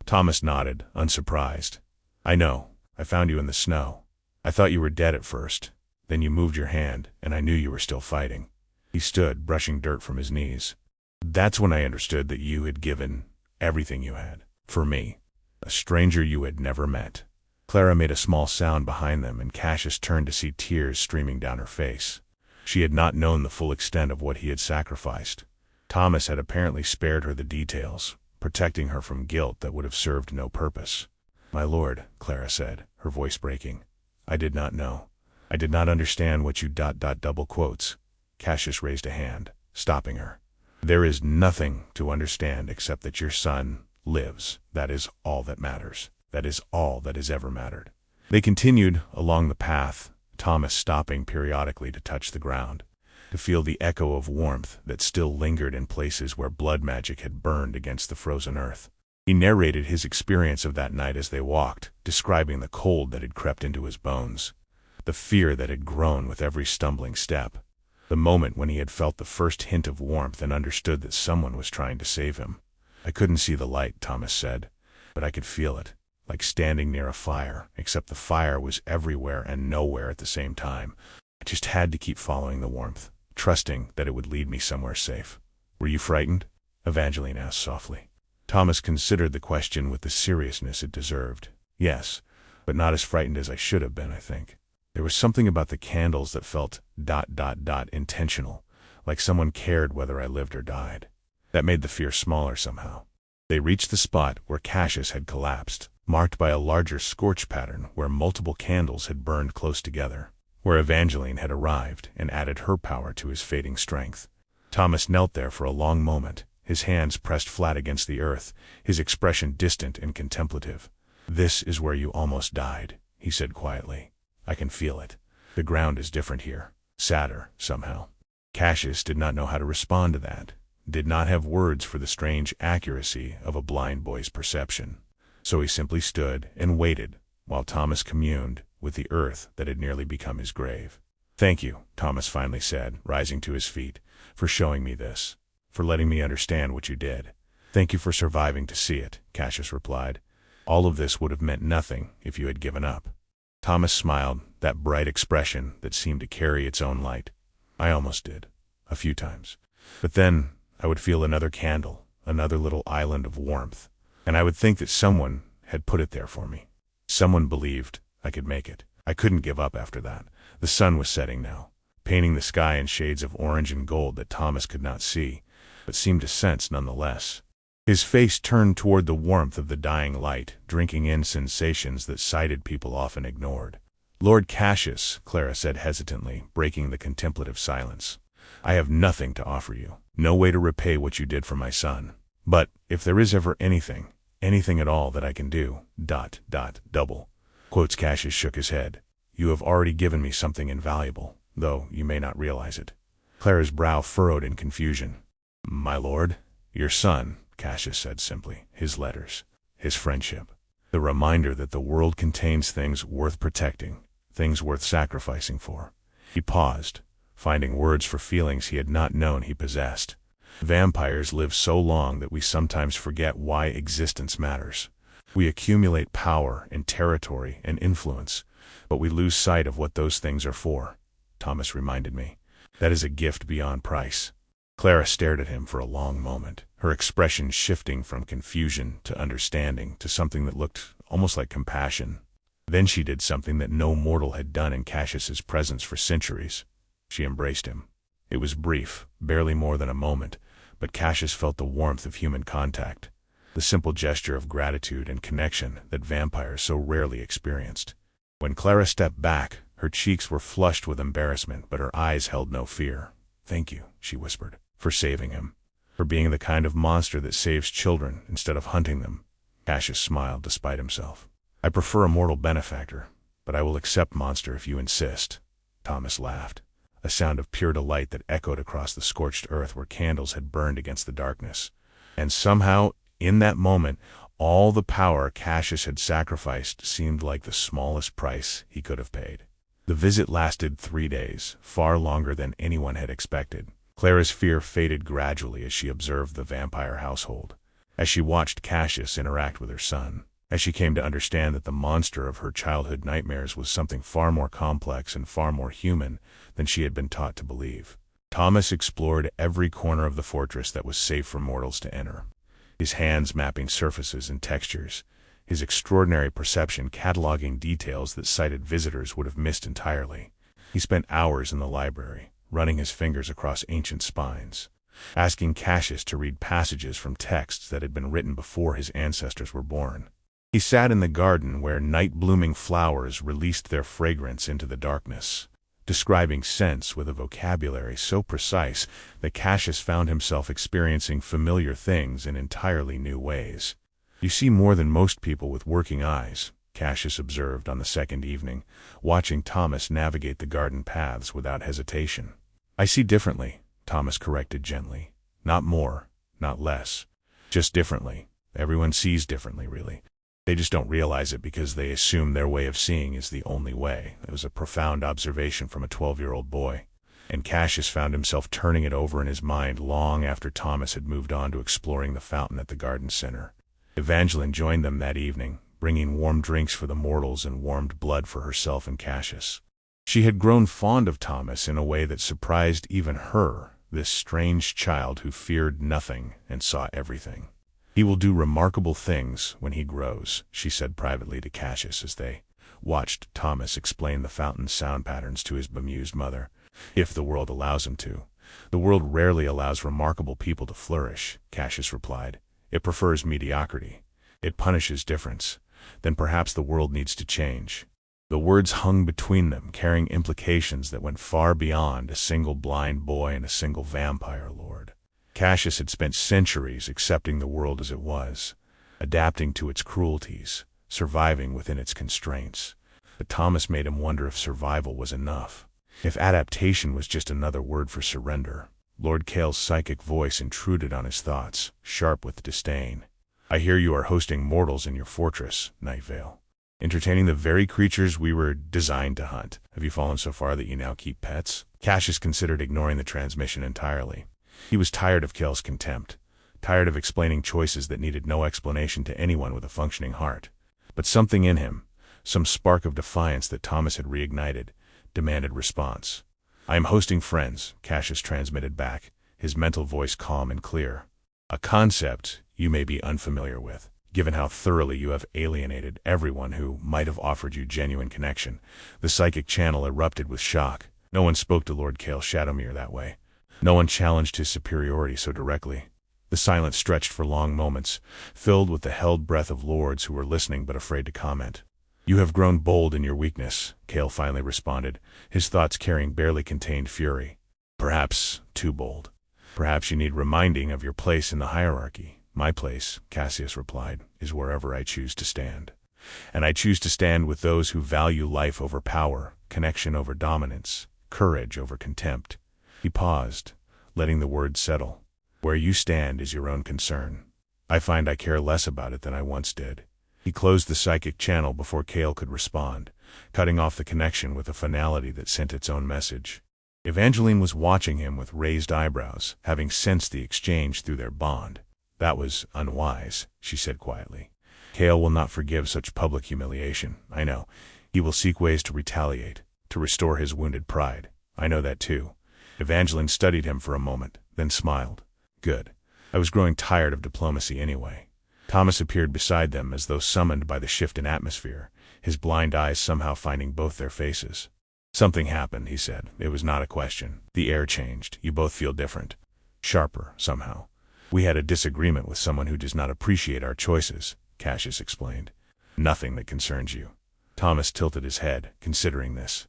Thomas nodded, unsurprised. I know. I found you in the snow. I thought you were dead at first. Then you moved your hand, and I knew you were still fighting. He stood, brushing dirt from his knees. That's when I understood that you had given everything you had, for me, a stranger you had never met. Clara made a small sound behind them, and Cassius turned to see tears streaming down her face. She had not known the full extent of what he had sacrificed. Thomas had apparently spared her the details, protecting her from guilt that would have served no purpose. My lord, Clara said, her voice breaking. I did not know. I did not understand what you ... double quotes. Cassius raised a hand, stopping her. There is nothing to understand except that your son lives. That is all that matters. That is all that has ever mattered. They continued along the path, Thomas stopping periodically to touch the ground, to feel the echo of warmth that still lingered in places where blood magic had burned against the frozen earth. He narrated his experience of that night as they walked, describing the cold that had crept into his bones, the fear that had grown with every stumbling step, the moment when he had felt the first hint of warmth and understood that someone was trying to save him. I couldn't see the light, Thomas said, but I could feel it. Like standing near a fire, except the fire was everywhere and nowhere at the same time. I just had to keep following the warmth, trusting that it would lead me somewhere safe. Were you frightened? Evangeline asked softly. Thomas considered the question with the seriousness it deserved. Yes, but not as frightened as I should have been, I think. There was something about the candles that felt ... intentional, like someone cared whether I lived or died. That made the fear smaller somehow. They reached the spot where Cassius had collapsed, marked by a larger scorch pattern where multiple candles had burned close together, where Evangeline had arrived and added her power to his fading strength. Thomas knelt there for a long moment, his hands pressed flat against the earth, his expression distant and contemplative. This is where you almost died, he said quietly. I can feel it. The ground is different here, sadder, somehow. Cassius did not know how to respond to that, did not have words for the strange accuracy of a blind boy's perception. So he simply stood and waited, while Thomas communed with the earth that had nearly become his grave. Thank you, Thomas finally said, rising to his feet, for showing me this, for letting me understand what you did. Thank you for surviving to see it, Cassius replied. All of this would have meant nothing if you had given up. Thomas smiled, that bright expression that seemed to carry its own light. I almost did, a few times. But then I would feel another candle, another little island of warmth. and I would think that someone had put it there for me. Someone believed I could make it. I couldn't give up after that. The sun was setting now, painting the sky in shades of orange and gold that Thomas could not see, but seemed to sense nonetheless. His face turned toward the warmth of the dying light, drinking in sensations that sighted people often ignored. "Lord Cassius," Clara said hesitantly, breaking the contemplative silence, "I have nothing to offer you, no way to repay what you did for my son. But if there is ever anything at all that I can do, double quotes." Cassius shook his head. "You have already given me something invaluable, though you may not realize it." Clara's brow furrowed in confusion. "My lord?" "Your son," Cassius said simply. "His letters, his friendship, the reminder that the world contains things worth protecting, things worth sacrificing for." He paused, finding words for feelings he had not known he possessed. "Vampires live so long that we sometimes forget why existence matters. We accumulate power and territory and influence, but we lose sight of what those things are for," Thomas reminded me. "That is a gift beyond price." Clara stared at him for a long moment, her expression shifting from confusion to understanding to something that looked almost like compassion. Then she did something that no mortal had done in Cassius's presence for centuries. She embraced him. It was brief, barely more than a moment, but Cassius felt the warmth of human contact, the simple gesture of gratitude and connection that vampires so rarely experienced. When Clara stepped back, her cheeks were flushed with embarrassment, but her eyes held no fear. "Thank you," she whispered, "for saving him, for being the kind of monster that saves children instead of hunting them." Cassius smiled despite himself. "I prefer a mortal benefactor, but I will accept monster if you insist." Thomas laughed, a sound of pure delight that echoed across the scorched earth where candles had burned against the darkness. And somehow, in that moment, all the power Cassius had sacrificed seemed like the smallest price he could have paid. The visit lasted 3 days, far longer than anyone had expected. Clara's fear faded gradually as she observed the vampire household, as she watched Cassius interact with her son, as she came to understand that the monster of her childhood nightmares was something far more complex and far more human than she had been taught to believe. Thomas explored every corner of the fortress that was safe for mortals to enter, his hands mapping surfaces and textures, his extraordinary perception cataloging details that sighted visitors would have missed entirely. He spent hours in the library, running his fingers across ancient spines, asking Cassius to read passages from texts that had been written before his ancestors were born. He sat in the garden where night-blooming flowers released their fragrance into the darkness, describing scents with a vocabulary so precise that Cassius found himself experiencing familiar things in entirely new ways. "You see more than most people with working eyes," Cassius observed on the second evening, watching Thomas navigate the garden paths without hesitation. "I see differently," Thomas corrected gently. "Not more, not less. Just differently. Everyone sees differently, really. They just don't realize it because they assume their way of seeing is the only way." It was a profound observation from a 12-year-old boy, and Cassius found himself turning it over in his mind long after Thomas had moved on to exploring the fountain at the garden center. Evangeline joined them that evening, bringing warm drinks for the mortals and warmed blood for herself and Cassius. She had grown fond of Thomas in a way that surprised even her, this strange child who feared nothing and saw everything. "He will do remarkable things when he grows," she said privately to Cassius as they watched Thomas explain the fountain's sound patterns to his bemused mother. "If the world allows him to." "The world rarely allows remarkable people to flourish," Cassius replied. "It prefers mediocrity. It punishes difference. Then perhaps the world needs to change." The words hung between them, carrying implications that went far beyond a single blind boy and a single vampire lord. Cassius had spent centuries accepting the world as it was, adapting to its cruelties, surviving within its constraints. But Thomas made him wonder if survival was enough, if adaptation was just another word for surrender. Lord Kale's psychic voice intruded on his thoughts, sharp with disdain. "I hear you are hosting mortals in your fortress, Night Vale. Entertaining the very creatures we were designed to hunt. Have you fallen so far that you now keep pets?" Cassius considered ignoring the transmission entirely. He was tired of Kale's contempt, tired of explaining choices that needed no explanation to anyone with a functioning heart. But something in him, some spark of defiance that Thomas had reignited, demanded response. "I am hosting friends," Cassius transmitted back, his mental voice calm and clear. "A concept you may be unfamiliar with. given how thoroughly you have alienated everyone who might have offered you genuine connection. The psychic channel erupted with shock. No one spoke to Lord Cale Shadowmere that way. No one challenged his superiority so directly. The silence stretched for long moments, filled with the held breath of lords who were listening but afraid to comment. "You have grown bold in your weakness," Cale finally responded, his thoughts carrying barely contained fury. "Perhaps too bold. Perhaps you need reminding of your place in the hierarchy." "My place," Cassius replied, "is wherever I choose to stand. And I choose to stand with those who value life over power, connection over dominance, courage over contempt." He paused, letting the words settle. "Where you stand is your own concern. I find I care less about it than I once did." He closed the psychic channel before Cale could respond, cutting off the connection with a finality that sent its own message. Evangeline was watching him with raised eyebrows, having sensed the exchange through their bond. "That was unwise," she said quietly. "Cale will not forgive such public humiliation, I know. He will seek ways to retaliate, to restore his wounded pride. I know that too." Evangeline studied him for a moment, then smiled. "Good. I was growing tired of diplomacy anyway." Thomas appeared beside them as though summoned by the shift in atmosphere, his blind eyes somehow finding both their faces. "Something happened," he said. "It was not a question. The air changed. You both feel different. Sharper, somehow. We had a disagreement with someone who does not appreciate our choices," Cassius explained. "Nothing that concerns you." Thomas tilted his head, considering this.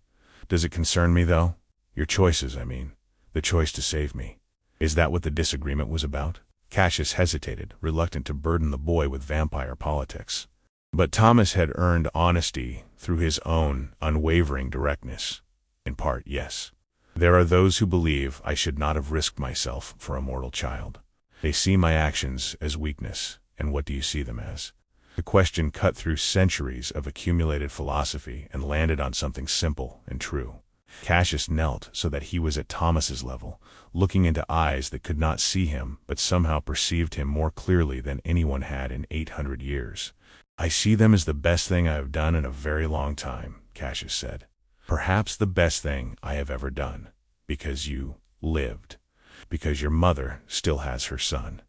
"Does it concern me, though? Your choices, I mean. The choice to save me. Is that what the disagreement was about?" Cassius hesitated, reluctant to burden the boy with vampire politics. But Thomas had earned honesty through his own unwavering directness. "In part, yes. There are those who believe I should not have risked myself for a mortal child. They see my actions as weakness, and what do you see them as?" The question cut through centuries of accumulated philosophy and landed on something simple and true. Cassius knelt so that he was at Thomas's level, looking into eyes that could not see him but somehow perceived him more clearly than anyone had in 800 years. "I see them as the best thing I have done in a very long time," Cassius said. "Perhaps the best thing I have ever done, because you lived, because your mother still has her son,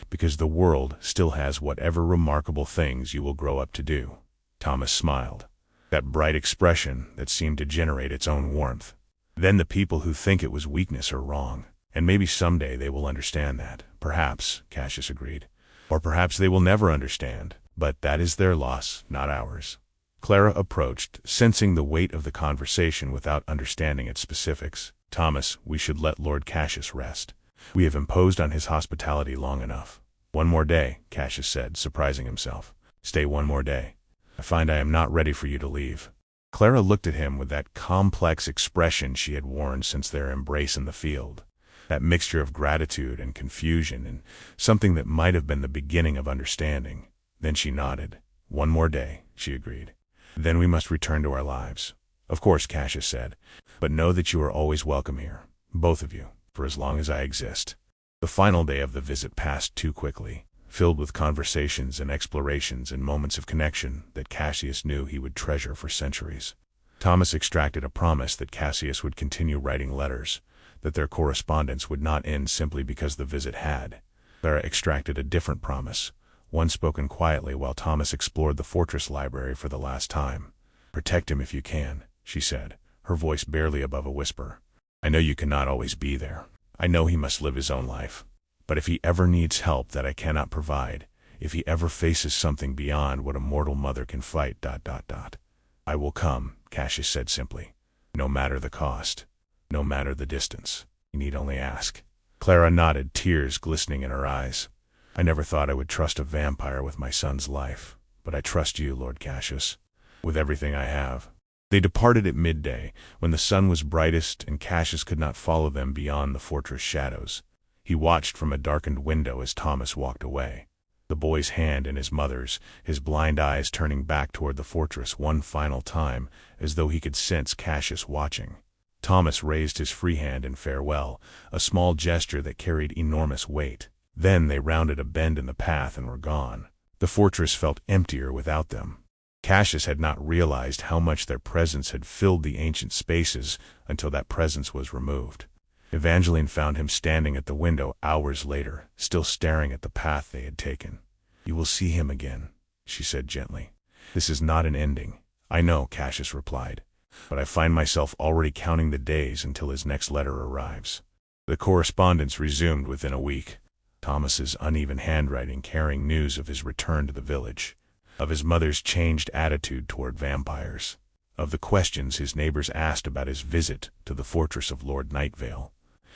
because the world still has whatever remarkable things you will grow up to do." Thomas smiled, that bright expression that seemed to generate its own warmth. "Then the people who think it was weakness are wrong, and maybe someday they will understand that." "Perhaps," Cassius agreed. "Or perhaps they will never understand, but that is their loss, not ours." Clara approached, sensing the weight of the conversation without understanding its specifics. "Thomas, we should let Lord Cassius rest. We have imposed on his hospitality long enough." "One more day," Cassius said, surprising himself. "Stay one more day. I find I am not ready for you to leave." Clara looked at him with that complex expression she had worn since their embrace in the field, that mixture of gratitude and confusion and something that might have been the beginning of understanding. Then she nodded. "One more day," she agreed. "Then we must return to our lives." "Of course," Cassius said, "but know that you are always welcome here, both of you, for as long as I exist." The final day of the visit passed too quickly, filled with conversations and explorations and moments of connection that Cassius knew he would treasure for centuries. Thomas extracted a promise that Cassius would continue writing letters, that their correspondence would not end simply because the visit had. Clara extracted a different promise, one spoken quietly while Thomas explored the fortress library for the last time. "Protect him if you can," she said, her voice barely above a whisper. "I know you cannot always be there. I know he must live his own life. But if he ever needs help that I cannot provide, if he ever faces something beyond what a mortal mother can fight, I will come," Cassius said simply. "No matter the cost, no matter the distance. You need only ask." Clara nodded, tears glistening in her eyes. "I never thought I would trust a vampire with my son's life, but I trust you, Lord Cassius, with everything I have." They departed at midday, when the sun was brightest and Cassius could not follow them beyond the fortress shadows. He watched from a darkened window as Thomas walked away, the boy's hand in his mother's, his blind eyes turning back toward the fortress one final time, as though he could sense Cassius watching. Thomas raised his free hand in farewell, a small gesture that carried enormous weight. Then they rounded a bend in the path and were gone. The fortress felt emptier without them. Cassius had not realized how much their presence had filled the ancient spaces until that presence was removed. Evangeline found him standing at the window hours later, still staring at the path they had taken. You will see him again, she said gently. This is not an ending. I know, Cassius replied, but I find myself already counting the days until his next letter arrives. The correspondence resumed within a week. Thomas's uneven handwriting carrying news of his return to the village, of his mother's changed attitude toward vampires, of the questions his neighbors asked about his visit to the fortress of Lord Nightvale.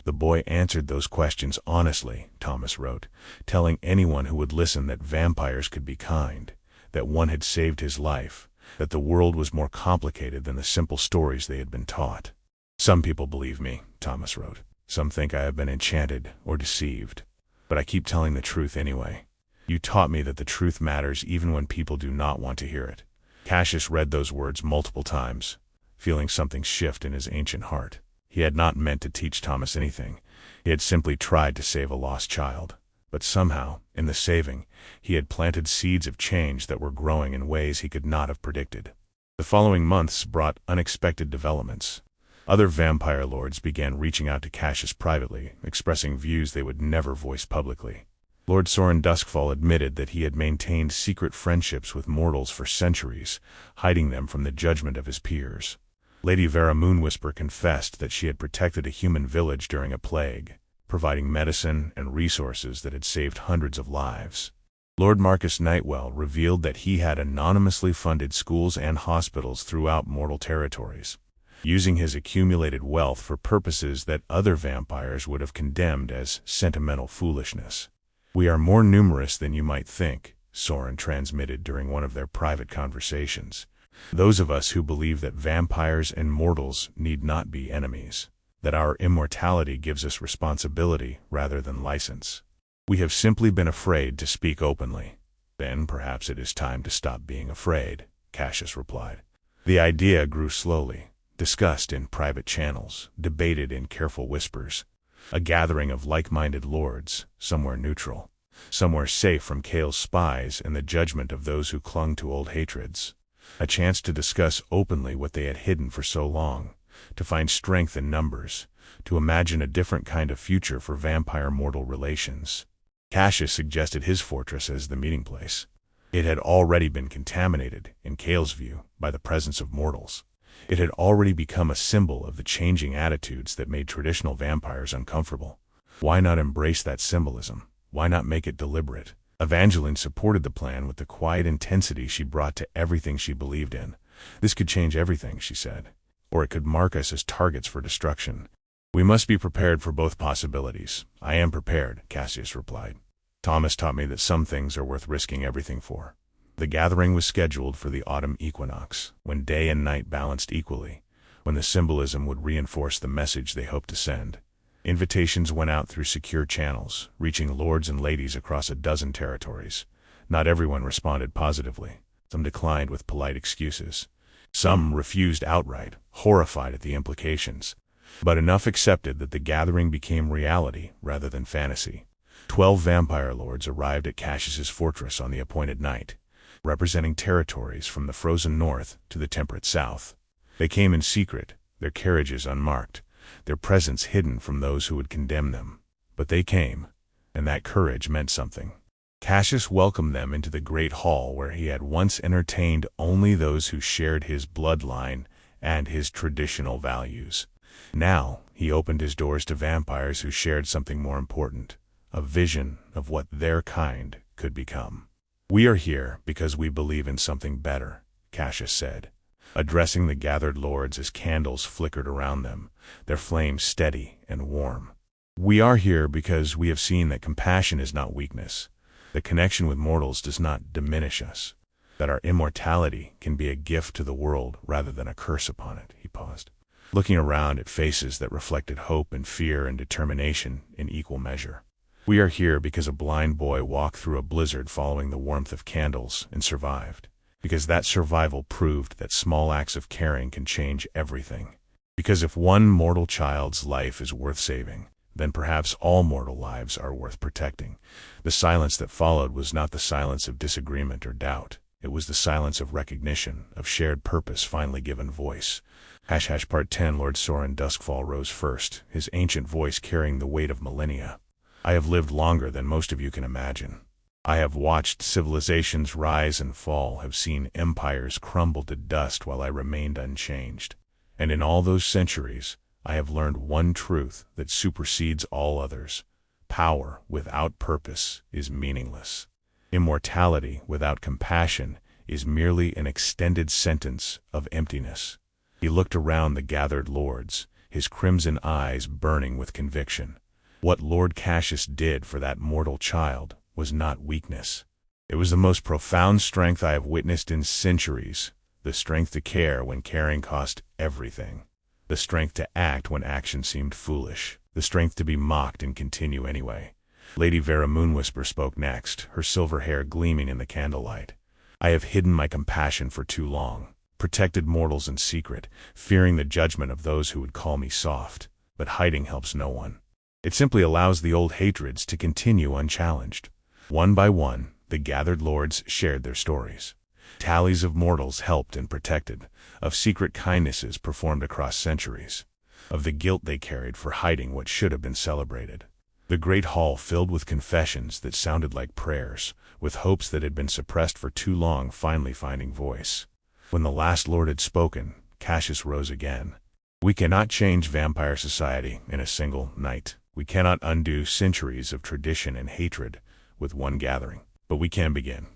The boy answered those questions honestly, Thomas wrote, telling anyone who would listen that vampires could be kind, that one had saved his life, that the world was more complicated than the simple stories they had been taught. Some people believe me, Thomas wrote. Some think I have been enchanted or deceived. But I keep telling the truth anyway. You taught me that the truth matters even when people do not want to hear it. Cassius read those words multiple times, feeling something shift in his ancient heart. He had not meant to teach Thomas anything. He had simply tried to save a lost child. But somehow, in the saving, he had planted seeds of change that were growing in ways he could not have predicted. The following months brought unexpected developments. Other vampire lords began reaching out to Cassius privately, expressing views they would never voice publicly. Lord Soren Duskfall admitted that he had maintained secret friendships with mortals for centuries, hiding them from the judgment of his peers. Lady Vera Moonwhisper confessed that she had protected a human village during a plague, providing medicine and resources that had saved hundreds of lives. Lord Marcus Nightwell revealed that he had anonymously funded schools and hospitals throughout mortal territories, using his accumulated wealth for purposes that other vampires would have condemned as sentimental foolishness. We are more numerous than you might think, Soren transmitted during one of their private conversations. Those of us who believe that vampires and mortals need not be enemies, that our immortality gives us responsibility rather than license. We have simply been afraid to speak openly. Then perhaps it is time to stop being afraid, Cassius replied. The idea grew slowly, discussed in private channels, debated in careful whispers. A gathering of like-minded lords, somewhere neutral, somewhere safe from Cale's spies and the judgment of those who clung to old hatreds. A chance to discuss openly what they had hidden for so long, to find strength in numbers, to imagine a different kind of future for vampire-mortal relations. Cassius suggested his fortress as the meeting place. It had already been contaminated, in Cale's view, by the presence of mortals. It had already become a symbol of the changing attitudes that made traditional vampires uncomfortable. Why not embrace that symbolism? Why not make it deliberate? Evangeline supported the plan with the quiet intensity she brought to everything she believed in. This could change everything, she said. Or it could mark us as targets for destruction. We must be prepared for both possibilities. I am prepared, Cassius replied. Thomas taught me that some things are worth risking everything for. The gathering was scheduled for the autumn equinox, when day and night balanced equally, when the symbolism would reinforce the message they hoped to send. Invitations went out through secure channels, reaching lords and ladies across a dozen territories. Not everyone responded positively. Some declined with polite excuses. Some refused outright, horrified at the implications. But enough accepted that the gathering became reality rather than fantasy. 12 vampire lords arrived at Cassius's fortress on the appointed night, representing territories from the frozen north to the temperate south. They came in secret, their carriages unmarked, their presence hidden from those who would condemn them. But they came, and that courage meant something. Cassius welcomed them into the great hall where he had once entertained only those who shared his bloodline and his traditional values. Now, he opened his doors to vampires who shared something more important, a vision of what their kind could become. We are here because we believe in something better, Cassius said, addressing the gathered lords as candles flickered around them, their flames steady and warm. We are here because we have seen that compassion is not weakness, that connection with mortals does not diminish us, that our immortality can be a gift to the world rather than a curse upon it. He paused, looking around at faces that reflected hope and fear and determination in equal measure. We are here because a blind boy walked through a blizzard following the warmth of candles and survived. Because that survival proved that small acts of caring can change everything. Because if one mortal child's life is worth saving, then perhaps all mortal lives are worth protecting. The silence that followed was not the silence of disagreement or doubt. It was the silence of recognition, of shared purpose finally given voice. Part 10. Lord Soren Duskfall rose first, his ancient voice carrying the weight of millennia. I have lived longer than most of you can imagine. I have watched civilizations rise and fall, have seen empires crumble to dust while I remained unchanged. And in all those centuries, I have learned one truth that supersedes all others. Power without purpose is meaningless. Immortality without compassion is merely an extended sentence of emptiness. He looked around the gathered lords, his crimson eyes burning with conviction. What Lord Cassius did for that mortal child was not weakness. It was the most profound strength I have witnessed in centuries, the strength to care when caring cost everything, the strength to act when action seemed foolish, the strength to be mocked and continue anyway. Lady Vera Moonwhisper spoke next, her silver hair gleaming in the candlelight. I have hidden my compassion for too long, protected mortals in secret, fearing the judgment of those who would call me soft, but hiding helps no one. It simply allows the old hatreds to continue unchallenged. One by one, the gathered lords shared their stories. Tallies of mortals helped and protected, of secret kindnesses performed across centuries, of the guilt they carried for hiding what should have been celebrated. The great hall filled with confessions that sounded like prayers, with hopes that had been suppressed for too long finally finding voice. When the last lord had spoken, Cassius rose again. We cannot change vampire society in a single night. We cannot undo centuries of tradition and hatred with one gathering. But we can begin.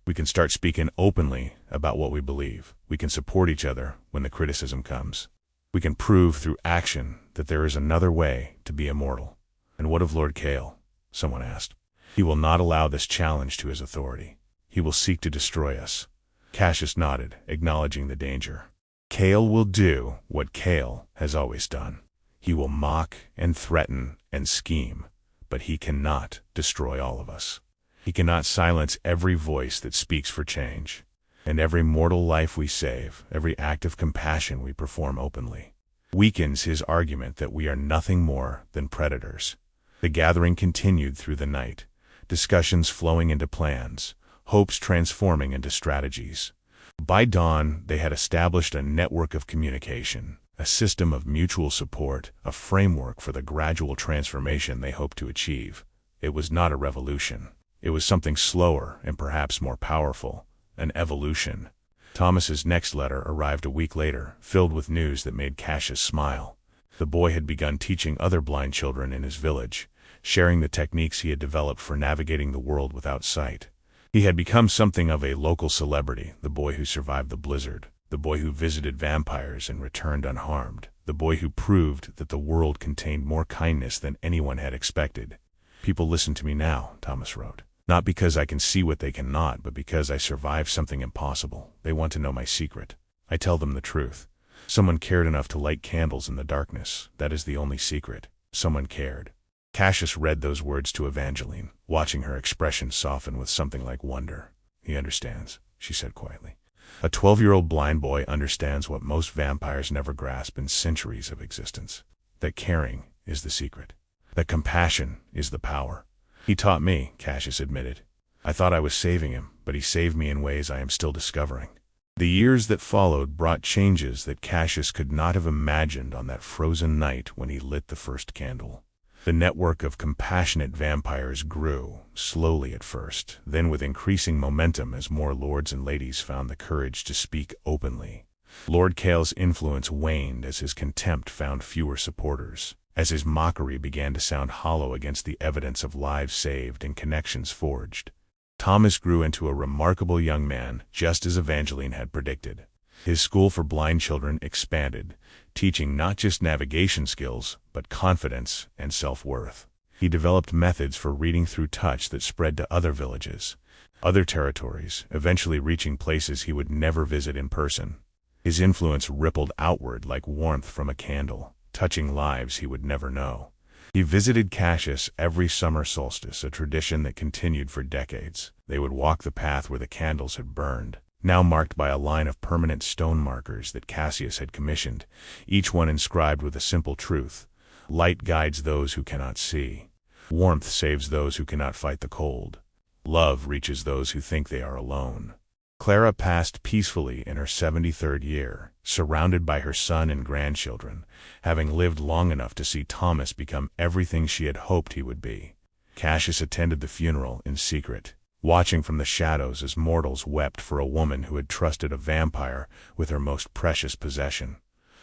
We can start speaking openly about what we believe. We can support each other when the criticism comes. We can prove through action that there is another way to be immortal. And what of Lord Cale? Someone asked. He will not allow this challenge to his authority. He will seek to destroy us. Cassius nodded, acknowledging the danger. Cale will do what Cale has always done. He will mock and threaten and scheme, but he cannot destroy all of us. He cannot silence every voice that speaks for change, and every mortal life we save, every act of compassion we perform openly, weakens his argument that we are nothing more than predators. The gathering continued through the night, discussions flowing into plans, hopes transforming into strategies. By dawn, they had established a network of communication, a system of mutual support, a framework for the gradual transformation they hoped to achieve. It was not a revolution. It was something slower and perhaps more powerful, an evolution. Thomas's next letter arrived a week later, filled with news that made Cassius smile. The boy had begun teaching other blind children in his village, sharing the techniques he had developed for navigating the world without sight. He had become something of a local celebrity, the boy who survived the blizzard, the boy who visited vampires and returned unharmed, the boy who proved that the world contained more kindness than anyone had expected. People listen to me now, Thomas wrote. Not because I can see what they cannot, but because I survived something impossible. They want to know my secret. I tell them the truth. Someone cared enough to light candles in the darkness. That is the only secret. Someone cared. Cassius read those words to Evangeline, watching her expression soften with something like wonder. He understands, she said quietly. A 12-year-old blind boy understands what most vampires never grasp in centuries of existence. That caring is the secret. That compassion is the power. He taught me, Cassius admitted. I thought I was saving him, but he saved me in ways I am still discovering. The years that followed brought changes that Cassius could not have imagined on that frozen night when he lit the first candle. The network of compassionate vampires grew, slowly at first, then with increasing momentum as more lords and ladies found the courage to speak openly. Lord Cale's influence waned as his contempt found fewer supporters, as his mockery began to sound hollow against the evidence of lives saved and connections forged. Thomas grew into a remarkable young man, just as Evangeline had predicted. His school for blind children expanded, teaching not just navigation skills, but confidence and self-worth. He developed methods for reading through touch that spread to other villages, other territories, eventually reaching places he would never visit in person. His influence rippled outward like warmth from a candle, touching lives he would never know. He visited Cassius every summer solstice, a tradition that continued for decades. They would walk the path where the candles had burned, now marked by a line of permanent stone markers that Cassius had commissioned, each one inscribed with a simple truth. Light guides those who cannot see. Warmth saves those who cannot fight the cold. Love reaches those who think they are alone. Clara passed peacefully in her 73rd year, surrounded by her son and grandchildren, having lived long enough to see Thomas become everything she had hoped he would be. Cassius attended the funeral in secret. watching from the shadows as mortals wept for a woman who had trusted a vampire with her most precious possession.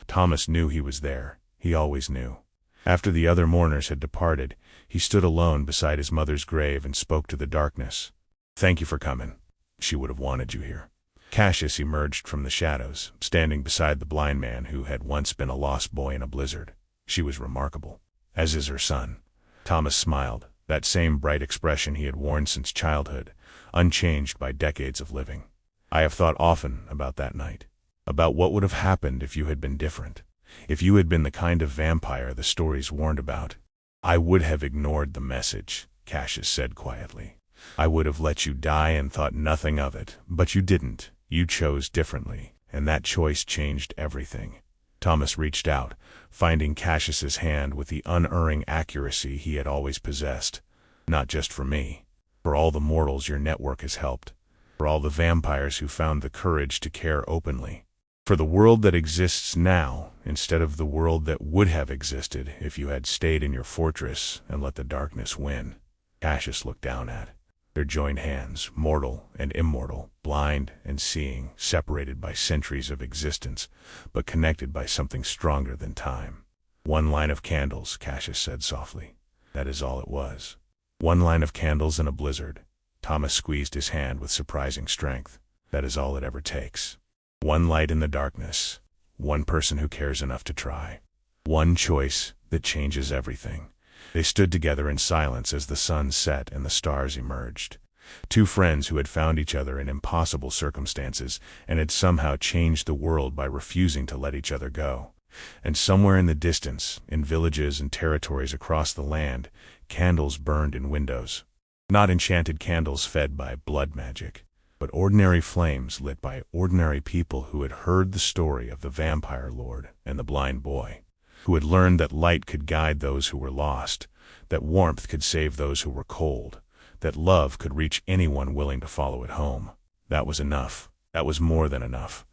Thomas knew he was there. He always knew. After the other mourners had departed, he stood alone beside his mother's grave and spoke to the darkness. "Thank you for coming. She would have wanted you here." Cassius emerged from the shadows, standing beside the blind man who had once been a lost boy in a blizzard. "She was remarkable, as is her son." Thomas smiled, that same bright expression he had worn since childhood, unchanged by decades of living. "I have thought often about that night, about what would have happened if you had been different, if you had been the kind of vampire the stories warned about." "I would have ignored the message," Cassius said quietly. "I would have let you die and thought nothing of it, but you didn't. You chose differently, and that choice changed everything." Thomas reached out, finding Cassius's hand with the unerring accuracy he had always possessed. "Not just for me. For all the mortals your network has helped. For all the vampires who found the courage to care openly. For the world that exists now, instead of the world that would have existed if you had stayed in your fortress and let the darkness win." Cassius looked down at their joined hands, mortal and immortal, blind and seeing, separated by centuries of existence, but connected by something stronger than time. "One line of candles," Cassius said softly. "That is all it was. One line of candles in a blizzard." Thomas squeezed his hand with surprising strength. "That is all it ever takes. One light in the darkness. One person who cares enough to try. One choice that changes everything." They stood together in silence as the sun set and the stars emerged. Two friends who had found each other in impossible circumstances and had somehow changed the world by refusing to let each other go. And somewhere in the distance, in villages and territories across the land, candles burned in windows. Not enchanted candles fed by blood magic, but ordinary flames lit by ordinary people who had heard the story of the vampire lord and the blind boy, who had learned that light could guide those who were lost, that warmth could save those who were cold, that love could reach anyone willing to follow it home. That was enough. That was more than enough.